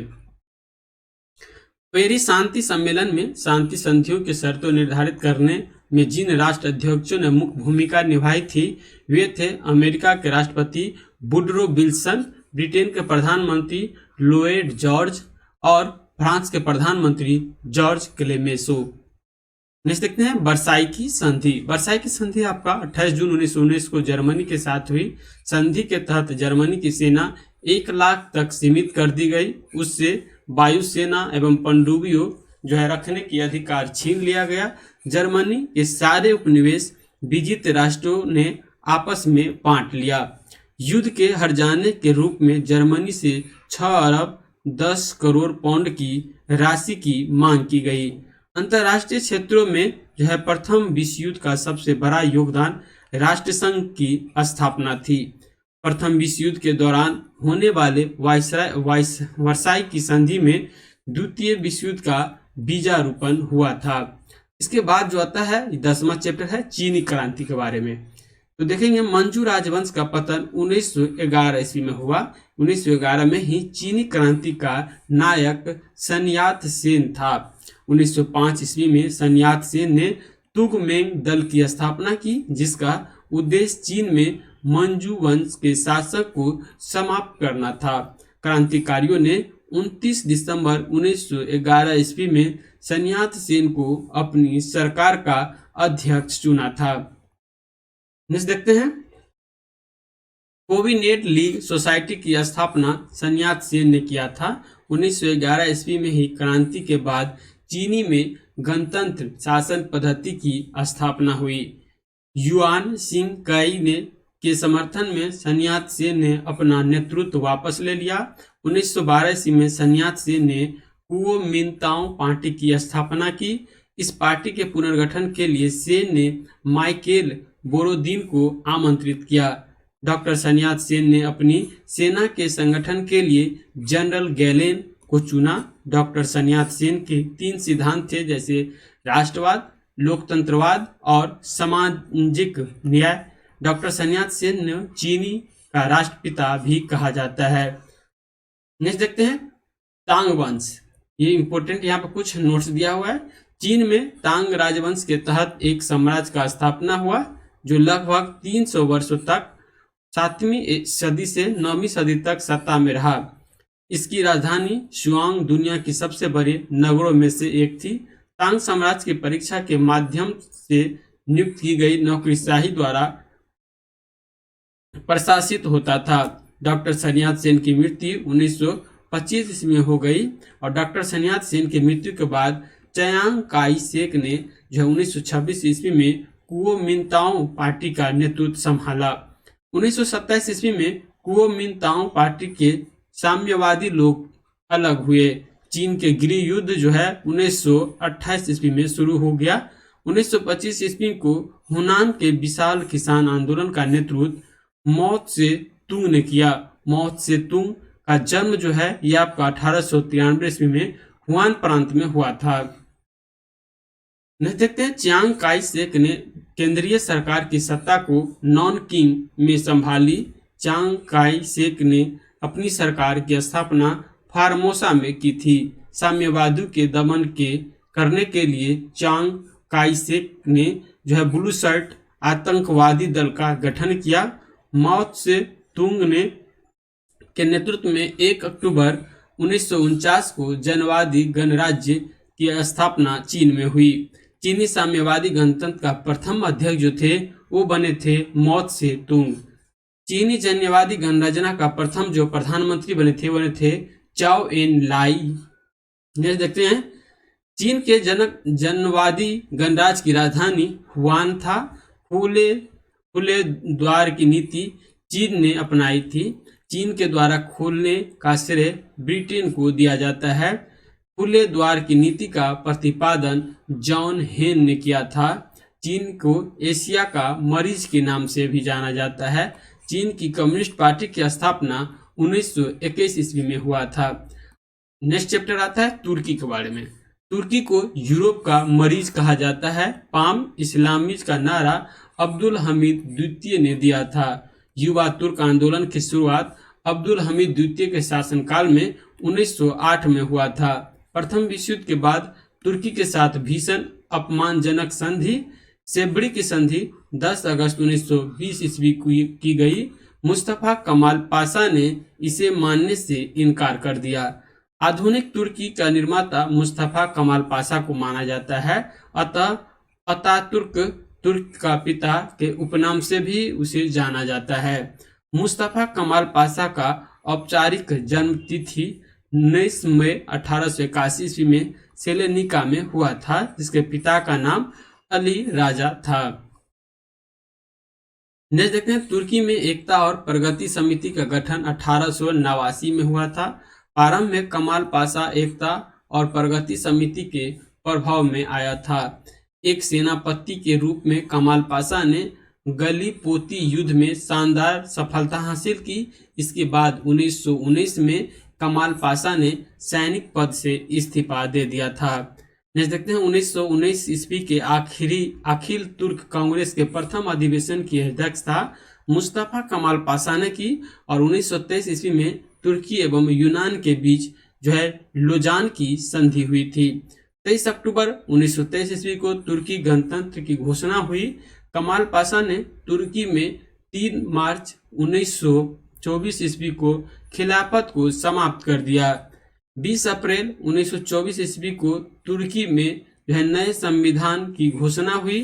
पेरिस शांति सम्मेलन में शांति संधियों के शर्तों निर्धारित करने में जिन राष्ट्र अध्यक्षों ने मुख्य भूमिका निभाई थी वे थे अमेरिका के राष्ट्रपति वुडरो विल्सन, ब्रिटेन के प्रधानमंत्री लोयड जॉर्ज और फ्रांस के प्रधानमंत्री जॉर्ज क्लेमेंसो। नेक्स्ट देखते हैं वर्साई की संधि। वर्साई की संधि आपका 28 जून 1919 को जर्मनी के साथ हुई। संधि के तहत जर्मनी की सेना 1 लाख तक सीमित कर दी गई। उससे वायुसेना एवं पनडुब्बियों जो है रखने की अधिकार छीन लिया गया। जर्मनी के सारे उपनिवेश विजित राष्ट्रों ने आपस में बांट लिया। युद्ध के हर जाने के रूप में जर्मनी से 6 अरब 10 करोड़ पाउंड की राशि की मांग की गई। अंतर्राष्ट्रीय क्षेत्रों में जो है प्रथम विश्व युद्ध का सबसे बड़ा योगदान राष्ट्रसंघ की स्थापना थी। प्रथम विश्व युद्ध के दौरान होने वाले वर्साई की संधि में द्वितीय विश्व युद्ध का बीजारोपण हुआ था। इसके बाद जो आता है 10वां चैप्टर है चीनी क्रांति के बारे में। तो देखेंगे मंजू राजवंश का पतन 1911 ईस्वी में हुआ। 1911 में ही चीनी क्रांति का नायक सन यात सेन था। 1905 ईस्वी में सन यात सेन ने तुगमेंग दल की स्थापना की, जिसका उद्देश्य चीन में मंजू वंश के शासक को समाप्त करना था। क्रांतिकारियों ने 29 दिसंबर 1911 ईस्वी में सन्यात सेन को अपनी सरकार का अध्यक्ष चुना था। नेक्स्ट देखते हैं, कोविनेट लीग सोसाइटी की स्थापना सन्यात सेन ने किया था। 1911 ईस्वी में ही क्रांति के बाद चीनी में गणतंत्र शासन पद्धति की स्थापना हुई। युआन सिंह काई ने के समर्थन में सन्यात सेन ने अपना नेतृत्व वापस ले लिया। 1912 ईस्वी में सन्यात सेन ने कुओमिंताओ पार्टी की स्थापना की। इस पार्टी के पुनर्गठन के लिए सेन ने माइकेल बोरोदीन को आमंत्रित किया। डॉक्टर सन्यात सेन ने अपनी सेना के संगठन के लिए जनरल गैलेन को चुना। डॉक्टर सन्यात सेन के 3 सिद्धांत थे, जैसे राष्ट्रवाद, लोकतंत्रवाद और सामाजिक न्याय। डॉक्टर सन्यात सेन ने चीनी का राष्ट्रपिता भी कहा जाता है। नेक्स्ट देखते हैं, तांग वंश। ये इंपॉर्टेंट यहाँ पर कुछ नोट्स दिया हुआ है। चीन में तांग राजवंश के तहत एक साम्राज्य का स्थापना हुआ जो लगभग 300 वर्षों तक 7वीं सदी से 9वीं सदी तक सत्ता में रहा। इसकी राजधानी शुआंग दुनिया की सबसे बड़े नगरों में से एक थी। तांग साम्राज्य की परीक्षा के माध्यम से नियुक्त की गई नौकरशाही द्वारा प्रशासित होता था। डॉक्टर सन्यात सेन की मृत्यु 1925 ईस्वी में हो गई और डॉक्टर सन्यात सेन की मृत्यु के बाद चियांग काई शेक ने जो 1926 ईस्वी में कुओमिंताओ पार्टी का नेतृत्व संभाला। 1927 ईस्वी में कुओमिंताओ पार्टी के साम्यवादी लोग अलग हुए। चीन के गृह युद्ध जो है 1928 ईस्वी में शुरू हो गया। 1925 ईस्वी को हुनान के विशाल किसान आंदोलन का नेतृत्व माओ त्से तुंग ने किया। माओ त्से तुंग का जन्म जो है यह आपका 1893 ईस्वी में हुआन प्रांत में हुआ था। देखते हैं, चियांग काई शेक ने केंद्रीय सरकार की सत्ता को नॉन किंग में संभाली। चियांग काई शेक ने अपनी सरकार की स्थापना फार्मोसा में की थी। साम्यवादी के दमन करने के लिए चियांग काई शेक ने जो है ब्लू शर्ट आतंकवादी दल का गठन किया। माओ त्से तुंग ने के नेतृत्व में 1 अक्टूबर 1949 को जनवादी गणराज्य की स्थापना चीन में हुई। चीनी साम्यवादी गणतंत्र का प्रथम अध्यक्ष जो थे वो बने थे माओ त्से तुंग। चीनी जन्यवादी गणराज्य का प्रथम जो प्रधानमंत्री बने थे चाओ एन लाई। देखते हैं, चीन के जनवादी गणराज्य की राजधानी हुआन था। खुले द्वार की नीति चीन ने अपनाई थी। चीन के द्वारा खोलने का श्रेय ब्रिटेन को दिया जाता है। खुले द्वार की नीति का प्रतिपादन जॉन हेन ने किया था। चीन को एशिया का मरीज के नाम से भी जाना जाता है। चीन की कम्युनिस्ट पार्टी की स्थापना 1921 ईस्वी में हुआ था। नेक्स्ट चैप्टर आता है तुर्की के बारे में। तुर्की को यूरोप का मरीज कहा जाता है। पाम इस्लामीज का नारा अब्दुल हमीद द्वितीय ने दिया था। युवा तुर्क आंदोलन की शुरुआत अब्दुल हमीद द्वितीय के शासनकाल में 1908 में हुआ था। प्रथम विश्व युद्ध के बाद तुर्की के साथ भीषण अपमानजनक संधि सेब्री की संधि 10 अगस्त 1920 ईस्वी की गई। मुस्तफा कमाल पाशा ने इसे मानने से इनकार कर दिया। आधुनिक तुर्की का निर्माता मुस्तफा कमाल पाशा को माना जाता है। अतः अतातुर्क तुर्क का पिता के उपनाम से भी उसे जाना जाता है। मुस्तफा कमाल पाशा का औपचारिक जन्म तिथि 19 मई 1881 ईस्वी में सेलेनिका में हुआ था, जिसके पिता का नाम अली राजा था। नेक्स्ट देखते हैं, तुर्की में एकता और प्रगति समिति का गठन 1889 में हुआ था। प्रारंभ में कमाल पाशा एकता और प्रगति समिति के प्रभाव में आया था। एक सेनापति के रूप में कमाल पाशा ने गलीपोती युद्ध में शानदार सफलता हासिल की। इसके बाद 1919 में कमाल पाशा ने सैनिक पद से इस्तीफा दे दिया था। नेक्स्ट देखते हैं, 1919 ईस्वी के अखिल तुर्क कांग्रेस के प्रथम अधिवेशन की अध्यक्षता मुस्तफा कमाल पाशा ने की और 1923 ईस्वी में तुर्की एवं यूनान के बीच जो है लोजान की संधि हुई थी। 23 अक्टूबर 1923 ईस्वी को तुर्की गणतंत्र की घोषणा हुई। कमाल पाशा ने तुर्की में 3 मार्च 1924 ईस्वी को खिलाफत को समाप्त कर दिया। 20 अप्रैल 1924 ईस्वी को तुर्की में जो है नए संविधान की घोषणा हुई।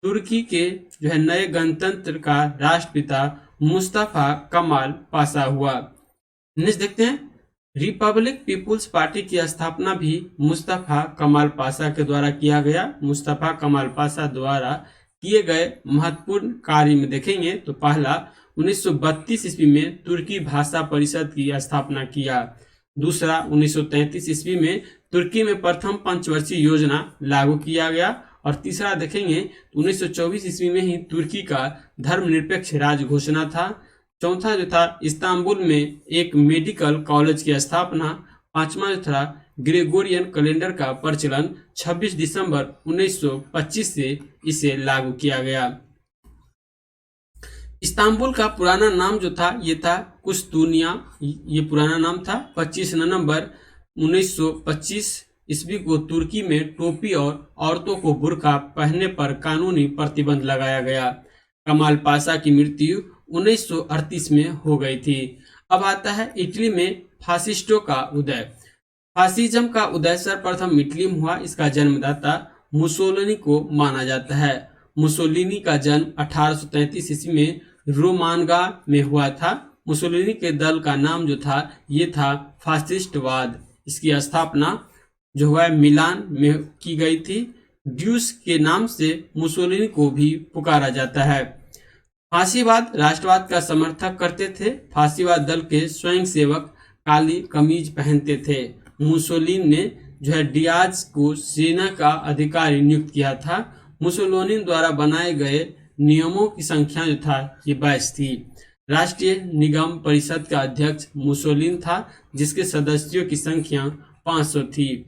तुर्की के जो है नए गणतंत्र का राष्ट्रपिता मुस्तफा कमाल पाशा हुआ। नेक्स्ट देखते हैं, रिपब्लिक पीपुल्स पार्टी की स्थापना भी मुस्तफा कमाल पाशा के द्वारा किया गया। मुस्तफा कमाल पाशा द्वारा किए गए महत्वपूर्ण कार्य में देखेंगे तो पहला 1932 ईस्वी में तुर्की भाषा परिषद की स्थापना किया। दूसरा 1933 ईस्वी में तुर्की में प्रथम पंचवर्षीय योजना लागू किया गया। और तीसरा देखेंगे 1924 ईस्वी में ही तुर्की का धर्मनिरपेक्ष राज्य घोषणा था। चौथा जो था इस्तांबुल में एक मेडिकल कॉलेज की स्थापना। पांचवा जो था ग्रेगोरियन कैलेंडर का प्रचलन 26 दिसंबर 1925 से इसे लागू किया गया। इस्तांबुल का पुराना नाम जो था ये था कुस्तुनिया, ये पुराना नाम था। 25 नवंबर 1925 ईस्वी को तुर्की में टोपी और औरतों को बुर्का पहनने पर कानूनी प्रतिबंध लगाया गया। कमाल पाशा की मृत्यु 1938 में हो गई थी। अब आता है इटली में फासिस्टों का उदय। फासिज्म का उदय सर्वप्रथम इटली में हुआ। इसका जन्मदाता मुसोलिनी को माना जाता है। मुसोलिनी का जन्म 1833 ईस्वी में रोमानगा में हुआ था। मुसोलिनी के दल का नाम जो था ये था फासिस्टवाद। इसकी स्थापना जो हुआ मिलान में की गई थी। ड्यूस के नाम से मुसोलिनी को भी पुकारा जाता है। फांसीवाद राष्ट्रवाद का समर्थक करते थे। फांसीवाद दल के स्वयंसेवक काली कमीज पहनते थे। मुसोलिनी ने जो है डियाज को सेना का अधिकारी नियुक्त किया था। मुसोलिनी द्वारा बनाए गए नियमों की संख्या जो था ये 22 थी। राष्ट्रीय निगम परिषद का अध्यक्ष मुसोलिनी था, जिसके सदस्यों की संख्या 500 थी।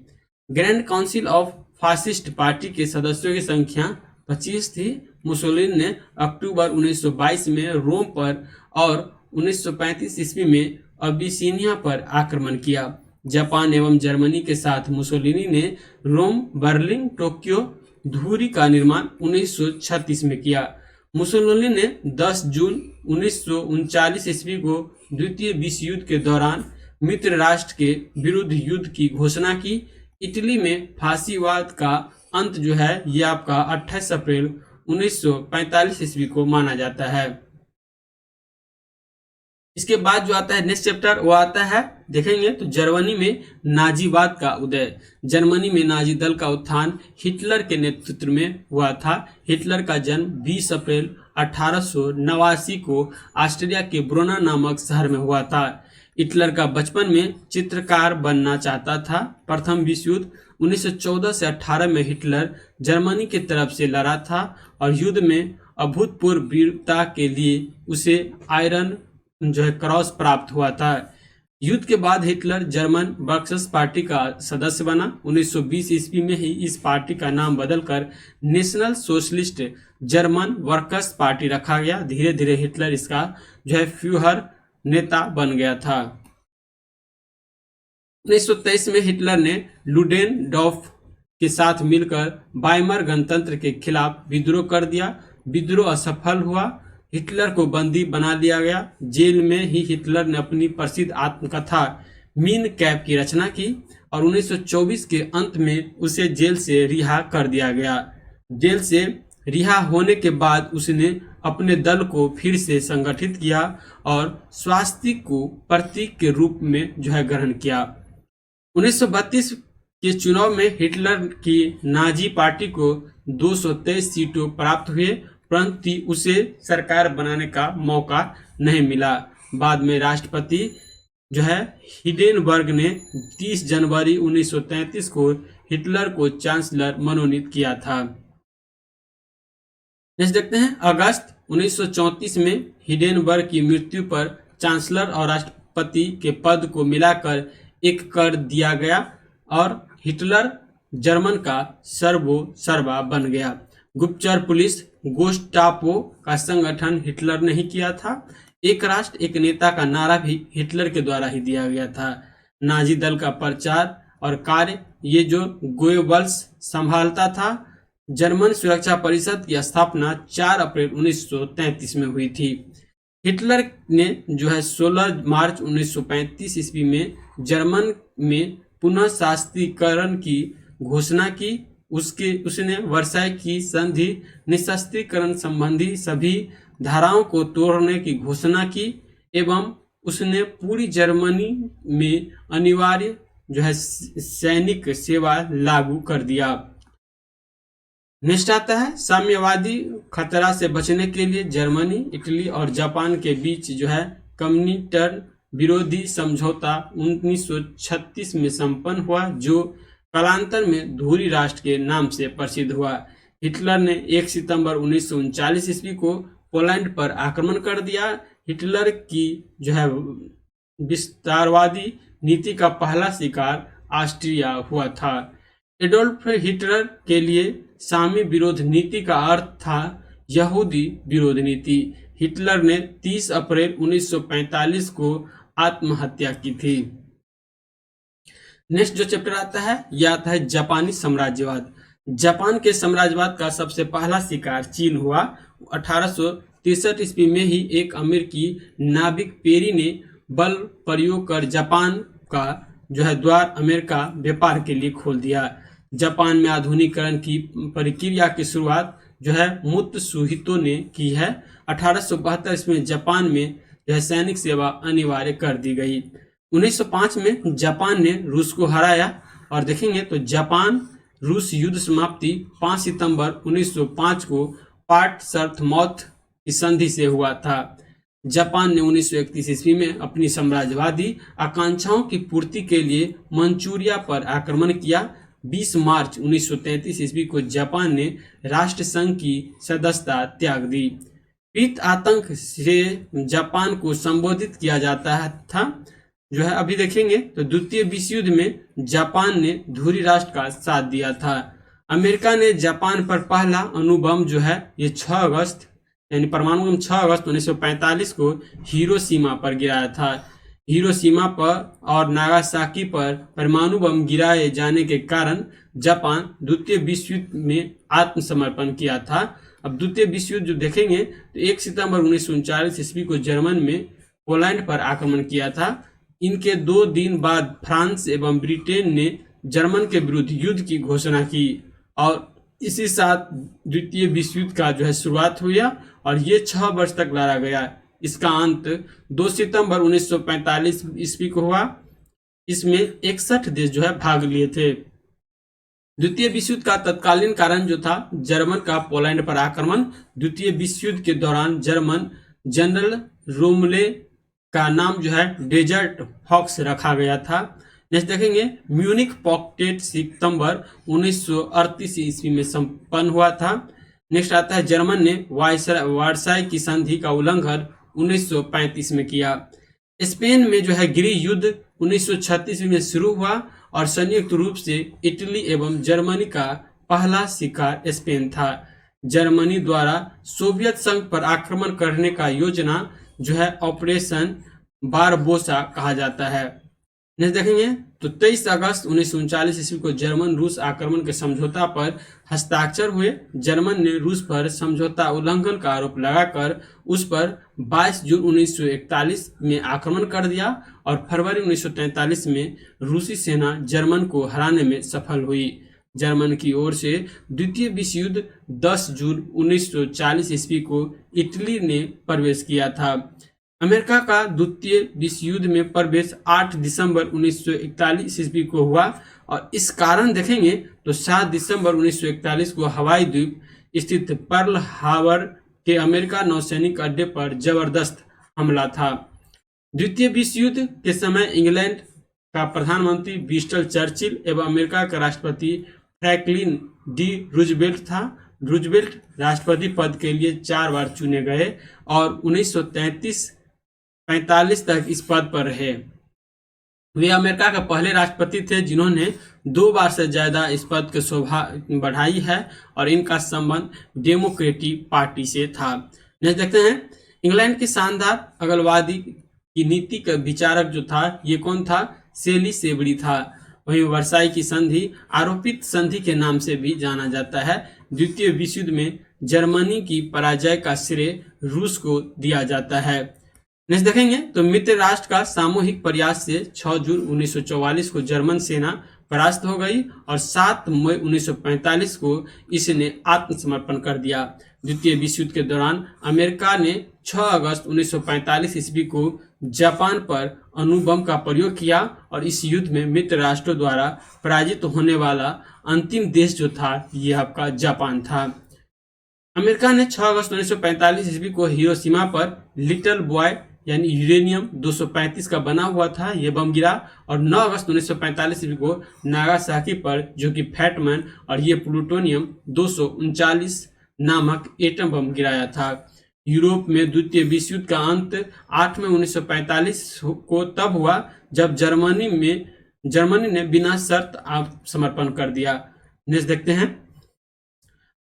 Grand council of fascist party के सदस्यों की संख्या 25 थी। मुसोलिनी ने अक्टूबर 1922 में रोम पर और 1935 ईस्वी में अबिसिनिया पर आक्रमण किया। जापान एवं जर्मनी के साथ मुसोलिनी ने रोम, बर्लिन, टोक्यो, धुरी का निर्माण 1936 में किया। मुसोलिनी ने 10 जून 1939 ईस्वी को द्वितीय विश्व युद्ध के दौरान मित्र राष्ट्र के विरुद्ध युद्ध की घोषणा की। इटली में फांसीवाद का अंत जो है ये आपका 28 अप्रैल 1945 ईस्वी को माना जाता है। इसके बाद जो आता है नेक्स्ट चैप्टर वो आता है देखेंगे तो जर्मनी में नाजीवाद का उदय। जर्मनी में नाजी दल का उत्थान हिटलर के नेतृत्व में हुआ था। हिटलर का जन्म 20 अप्रैल 1889 को ऑस्ट्रिया के ब्रोना नामक शहर में हुआ था। हिटलर का बचपन में चित्रकार बनना चाहता था। प्रथम विश्व युद्ध 1914 से 18 में हिटलर जर्मनी की तरफ से लड़ा था और युद्ध में अभूतपूर्व वीरता के लिए उसे आयरन जो है क्रॉस प्राप्त हुआ था। युद्ध के बाद हिटलर जर्मन वर्कर्स पार्टी का सदस्य बना। 1920 ईस्वी में ही इस पार्टी का नाम बदलकर national socialist German workers party रखा गया। धीरे धीरे हिटलर इसका जो है फ्यूहर नेता बन गया था। 1923 में हिटलर ने लुडेनडॉर्फ के साथ मिलकर वाइमर गणतंत्र के खिलाफ विद्रोह कर दिया। विद्रोह असफल हुआ। हिटलर को बंदी बना लिया गया। जेल में ही हिटलर ने अपनी प्रसिद्ध आत्मकथा मीन कैप की रचना की और 1924 के अंत में उसे जेल से रिहा कर दिया गया। जेल से रिहा होने के बाद उसने अपने दल को फिर से संगठित किया और स्वास्तिक को प्रतीक के रूप में जो है ग्रहण किया। 1932 के चुनाव में हिटलर की नाजी पार्टी को 223 सीटों प्राप्त हुए, परंतु उसे सरकार बनाने का मौका नहीं मिला। बाद में राष्ट्रपति जो है हिडेनबर्ग ने 30 जनवरी 1933 को हिटलर को चांसलर मनोनीत किया था। नेक्स्ट देखते हैं अगस्त 1934 में हिडेनबर्ग की मृत्यु पर चांसलर और राष्ट्रपति के पद को मिलाकर एक कर दिया गया और हिटलर जर्मन का सर्वा बन गया। गुप्तचर पुलिस गेस्टापो का संगठन हिटलर ने ही किया था। एक राष्ट्र एक नेता का नारा भी हिटलर के द्वारा ही दिया गया था। नाजी दल का प्रचार और कार्य ये जो गोएबल्स संभालता था। जर्मन सुरक्षा परिषद की स्थापना 4 अप्रैल 1933 में हुई थी। हिटलर ने जो है 16 मार्च 1935 ईस्वी में जर्मन में पुनः शास्त्रीकरण की घोषणा की। उसने वर्साई की संधि निशस्त्रीकरण संबंधी सभी धाराओं को तोड़ने की घोषणा की एवं उसने पूरी जर्मनी में अनिवार्य जो है सैनिक सेवा लागू कर दिया। नेक्स्ट आता है साम्यवादी खतरा से बचने के लिए जर्मनी, इटली और जापान के बीच जो है कम्युनिस्ट विरोधी समझौता 1936 में संपन्न हुआ, जो कालांतर में धुरी राष्ट्र के नाम से प्रसिद्ध हुआ। हिटलर ने 1 सितंबर 1939 ईस्वी को पोलैंड पर आक्रमण कर दिया। हिटलर की जो है विस्तारवादी नीति का पहला शिकार ऑस्ट्रिया हुआ था। एडोल्फ हिटलर के लिए सामी विरोध नीति का अर्थ था यहूदी विरोध नीति। हिटलर ने 30 अप्रैल 1945 को आत्महत्या की थी। नेक्स्ट जो चैप्टर आता है यह आता है जापानी साम्राज्यवाद। जापान के साम्राज्यवाद का सबसे पहला शिकार चीन हुआ। 1863 ईस्वी में ही एक अमेरिकी नाविक पेरी ने बल प्रयोग कर जापान का जो है द्वार अमेरिका व्यापार के लिए खोल दिया। जापान में आधुनिकीकरण की प्रक्रिया की शुरुआत जो है मुत्सुहितो ने की है। 1872 ईस्वी में जापान में जो है सैनिक सेवा अनिवार्य कर दी गई। 1905 में जापान ने रूस को हराया और देखेंगे तो जापान रूस युद्ध समाप्ति 5 सितंबर 1905 को पार्टसमौथ की संधि से हुआ था। जापान ने 1931 ईस्वी में अपनी साम्राज्यवादी आकांक्षाओं की पूर्ति के लिए मंचूरिया पर आक्रमण किया। 20 मार्च 1933 ईस्वी को जापान ने राष्ट्र संघ की सदस्यता त्याग दी। पीत आतंक से जापान को संबोधित किया जाता था। जो है अभी देखेंगे तो द्वितीय विश्व युद्ध में जापान ने धुरी राष्ट्र का साथ दिया था। अमेरिका ने जापान पर पहला अणुबम जो है ये 6 अगस्त यानी परमाणु बम 6 अगस्त 1945 को हिरोशिमा पर गिराया था। हिरोशिमा पर और नागासाकी पर परमाणु बम गिराए जाने के कारण जापान द्वितीय विश्व युद्ध में आत्मसमर्पण किया था। अब द्वितीय विश्व युद्ध जो देखेंगे तो 1 सितंबर 1939 ईस्वी को जर्मन में पोलैंड पर आक्रमण किया था। इनके 2 दिन बाद फ्रांस एवं ब्रिटेन ने जर्मन के विरुद्ध युद्ध की घोषणा की और इसी साथ द्वितीय विश्व युद्ध का जो है शुरुआत हुआ और ये 6 वर्ष तक लड़ा गया। इसका अंत 2 सितंबर 1945 ईस्वी को हुआ। इसमें 61 देश जो है भाग लिए थे। द्वितीय विश्व युद्ध का तत्कालीन कारण जो था जर्मन का पोलैंड पर आक्रमण। द्वितीय विश्व युद्ध के दौरान जर्मन जनरल रोमले का नाम जो है डेजर्ट फॉक्स रखा गया था। नेक्स्ट देखेंगे म्यूनिक पॉकेट सितंबर 1938 ईस्वी में संपन्न हुआ था। नेक्स्ट आता है जर्मन ने वर्साई की संधि का उल्लंघन 1935 में किया। स्पेन में जो है गृह युद्ध 1936 में शुरू हुआ और संयुक्त रूप से इटली एवं जर्मनी का पहला शिकार स्पेन था। जर्मनी द्वारा सोवियत संघ पर आक्रमण करने का योजना जो है ऑपरेशन बारबोसा कहा जाता है। नेक्स्ट देखेंगे तो 23 अगस्त 1939 ईस्वी को जर्मन रूस आक्रमण के समझौता पर हस्ताक्षर हुए। जर्मन ने रूस पर समझौता उल्लंघन का आरोप लगाकर उस पर 22 जून 1941 में आक्रमण कर दिया और फरवरी 1943 में रूसी सेना जर्मन को हराने में सफल हुई। जर्मन की ओर से द्वितीय विश्व युद्ध 10 जून 1940 ईस्वी को इटली ने प्रवेश किया था। अमेरिका का द्वितीय विश्व युद्ध में प्रवेश 8 दिसंबर 1941 ईस्वी को हुआ और इस कारण देखेंगे तो 7 दिसंबर 1941 को हवाई द्वीप स्थित पर्ल हार्बर के अमेरिका नौसैनिक अड्डे पर जबरदस्त हमला था। द्वितीय विश्व युद्ध के समय इंग्लैंड का प्रधानमंत्री विंस्टन चर्चिल एवं अमेरिका का राष्ट्रपति फ्रैंकलिन डी रूजवेल्ट था। रूजवेल्ट राष्ट्रपति पद के लिए 4 बार चुने गए और 1933-45 तक इस पद पर रहे। वे अमेरिका के पहले राष्ट्रपति थे जिन्होंने 2 बार से ज्यादा इस पद की शोभा बढ़ाई है और इनका संबंध डेमोक्रेटिक पार्टी से था। नेक्स्ट देखते हैं इंग्लैंड की शानदार अगलवादी की नीति का विचारक जो था ये कौन था? सेली सेबड़ी था। वहीं वर्साई की संधि आरोपित संधि के नाम से भी जाना जाता है। द्वितीय विश्व युद्ध में जर्मनी की पराजय का श्रेय रूस को दिया जाता है। नेक्स्ट देखेंगे तो मित्र राष्ट्र का सामूहिक प्रयास से 6 जून 1944 को जर्मन सेना परास्त हो गई और 7 मई 1945 को इसने आत्मसमर्पण कर दिया। द्वितीय विश्व युद्ध के दौरान अमेरिका ने 6 अगस्त 1945 ईस्वी को जापान पर अणुबम का प्रयोग किया और इस युद्ध में मित्र राष्ट्रों द्वारा पराजित होने वाला अंतिम देश जो था ये आपका जापान था। अमेरिका ने 6 अगस्त 1945 ईस्वी को हिरोशिमा पर लिटिल बॉय यानी यूरेनियम 235 का बना हुआ था ये बम गिरा और 9 अगस्त 1945 ईस्वी को नागासाकी पर जो कि फैटमैन और ये प्लूटोनियम 239 नामक एटम बम गिराया था। यूरोप में द्वितीय विश्व युद्ध का अंत 8 मई 1945 को तब हुआ जब जर्मनी ने बिना शर्त समर्पण कर दिया। नेक्स्ट देखते हैं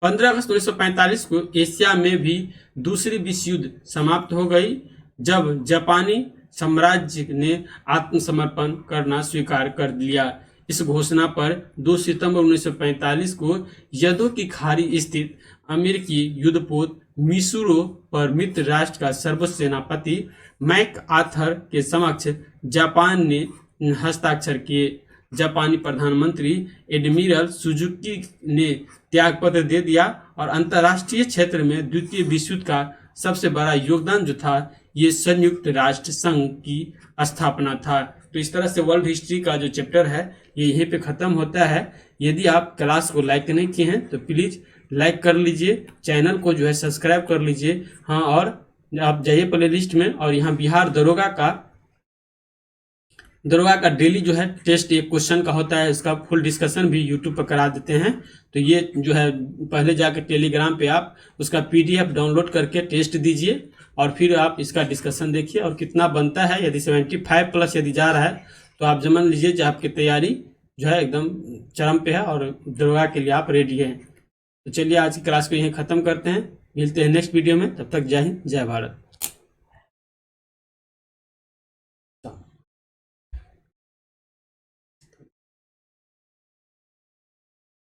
15 अगस्त 1945 को एशिया में भी दूसरी विश्व युद्ध समाप्त हो गई जब जापानी साम्राज्य ने आत्मसमर्पण करना स्वीकार कर लिया। इस घोषणा पर 2 सितंबर 1945 को यदो की खाड़ी स्थित अमेरिकी युद्धपोत मिसूरो पर मित्र राष्ट्र का सर्वोच्च सेनापति मैक आर्थर के समक्ष जापान ने हस्ताक्षर किए। जापानी प्रधानमंत्री एडमिरल सुजुकी ने त्यागपत्र दे दिया और अंतर्राष्ट्रीय क्षेत्र में द्वितीय विश्व युद्ध का सबसे बड़ा योगदान जो था ये संयुक्त राष्ट्र संघ की स्थापना था। तो इस तरह से वर्ल्ड हिस्ट्री का जो चैप्टर है ये यहीं पे खत्म होता है। यदि आप क्लास को लाइक नहीं किए हैं तो प्लीज लाइक कर लीजिए, चैनल को जो है सब्सक्राइब कर लीजिए। हाँ, और आप जाइए प्ले लिस्ट में और यहाँ बिहार दरोगा का डेली जो है टेस्ट एक क्वेश्चन का होता है, इसका फुल डिस्कशन भी यूट्यूब पर करा देते हैं। तो ये जो है पहले जाकर टेलीग्राम पे आप उसका PDF डाउनलोड करके टेस्ट दीजिए और फिर आप इसका डिस्कशन देखिए और कितना बनता है। यदि 75 प्लस यदि जा रहा है तो आप समझ लीजिए जो आपकी तैयारी जो है एकदम चरम पे है और दरोगा के लिए आप रेडी हैं। तो चलिए आज की क्लास को यहीं ख़त्म करते हैं, मिलते हैं नेक्स्ट वीडियो में। तब तक जय हिंद, जय भारत।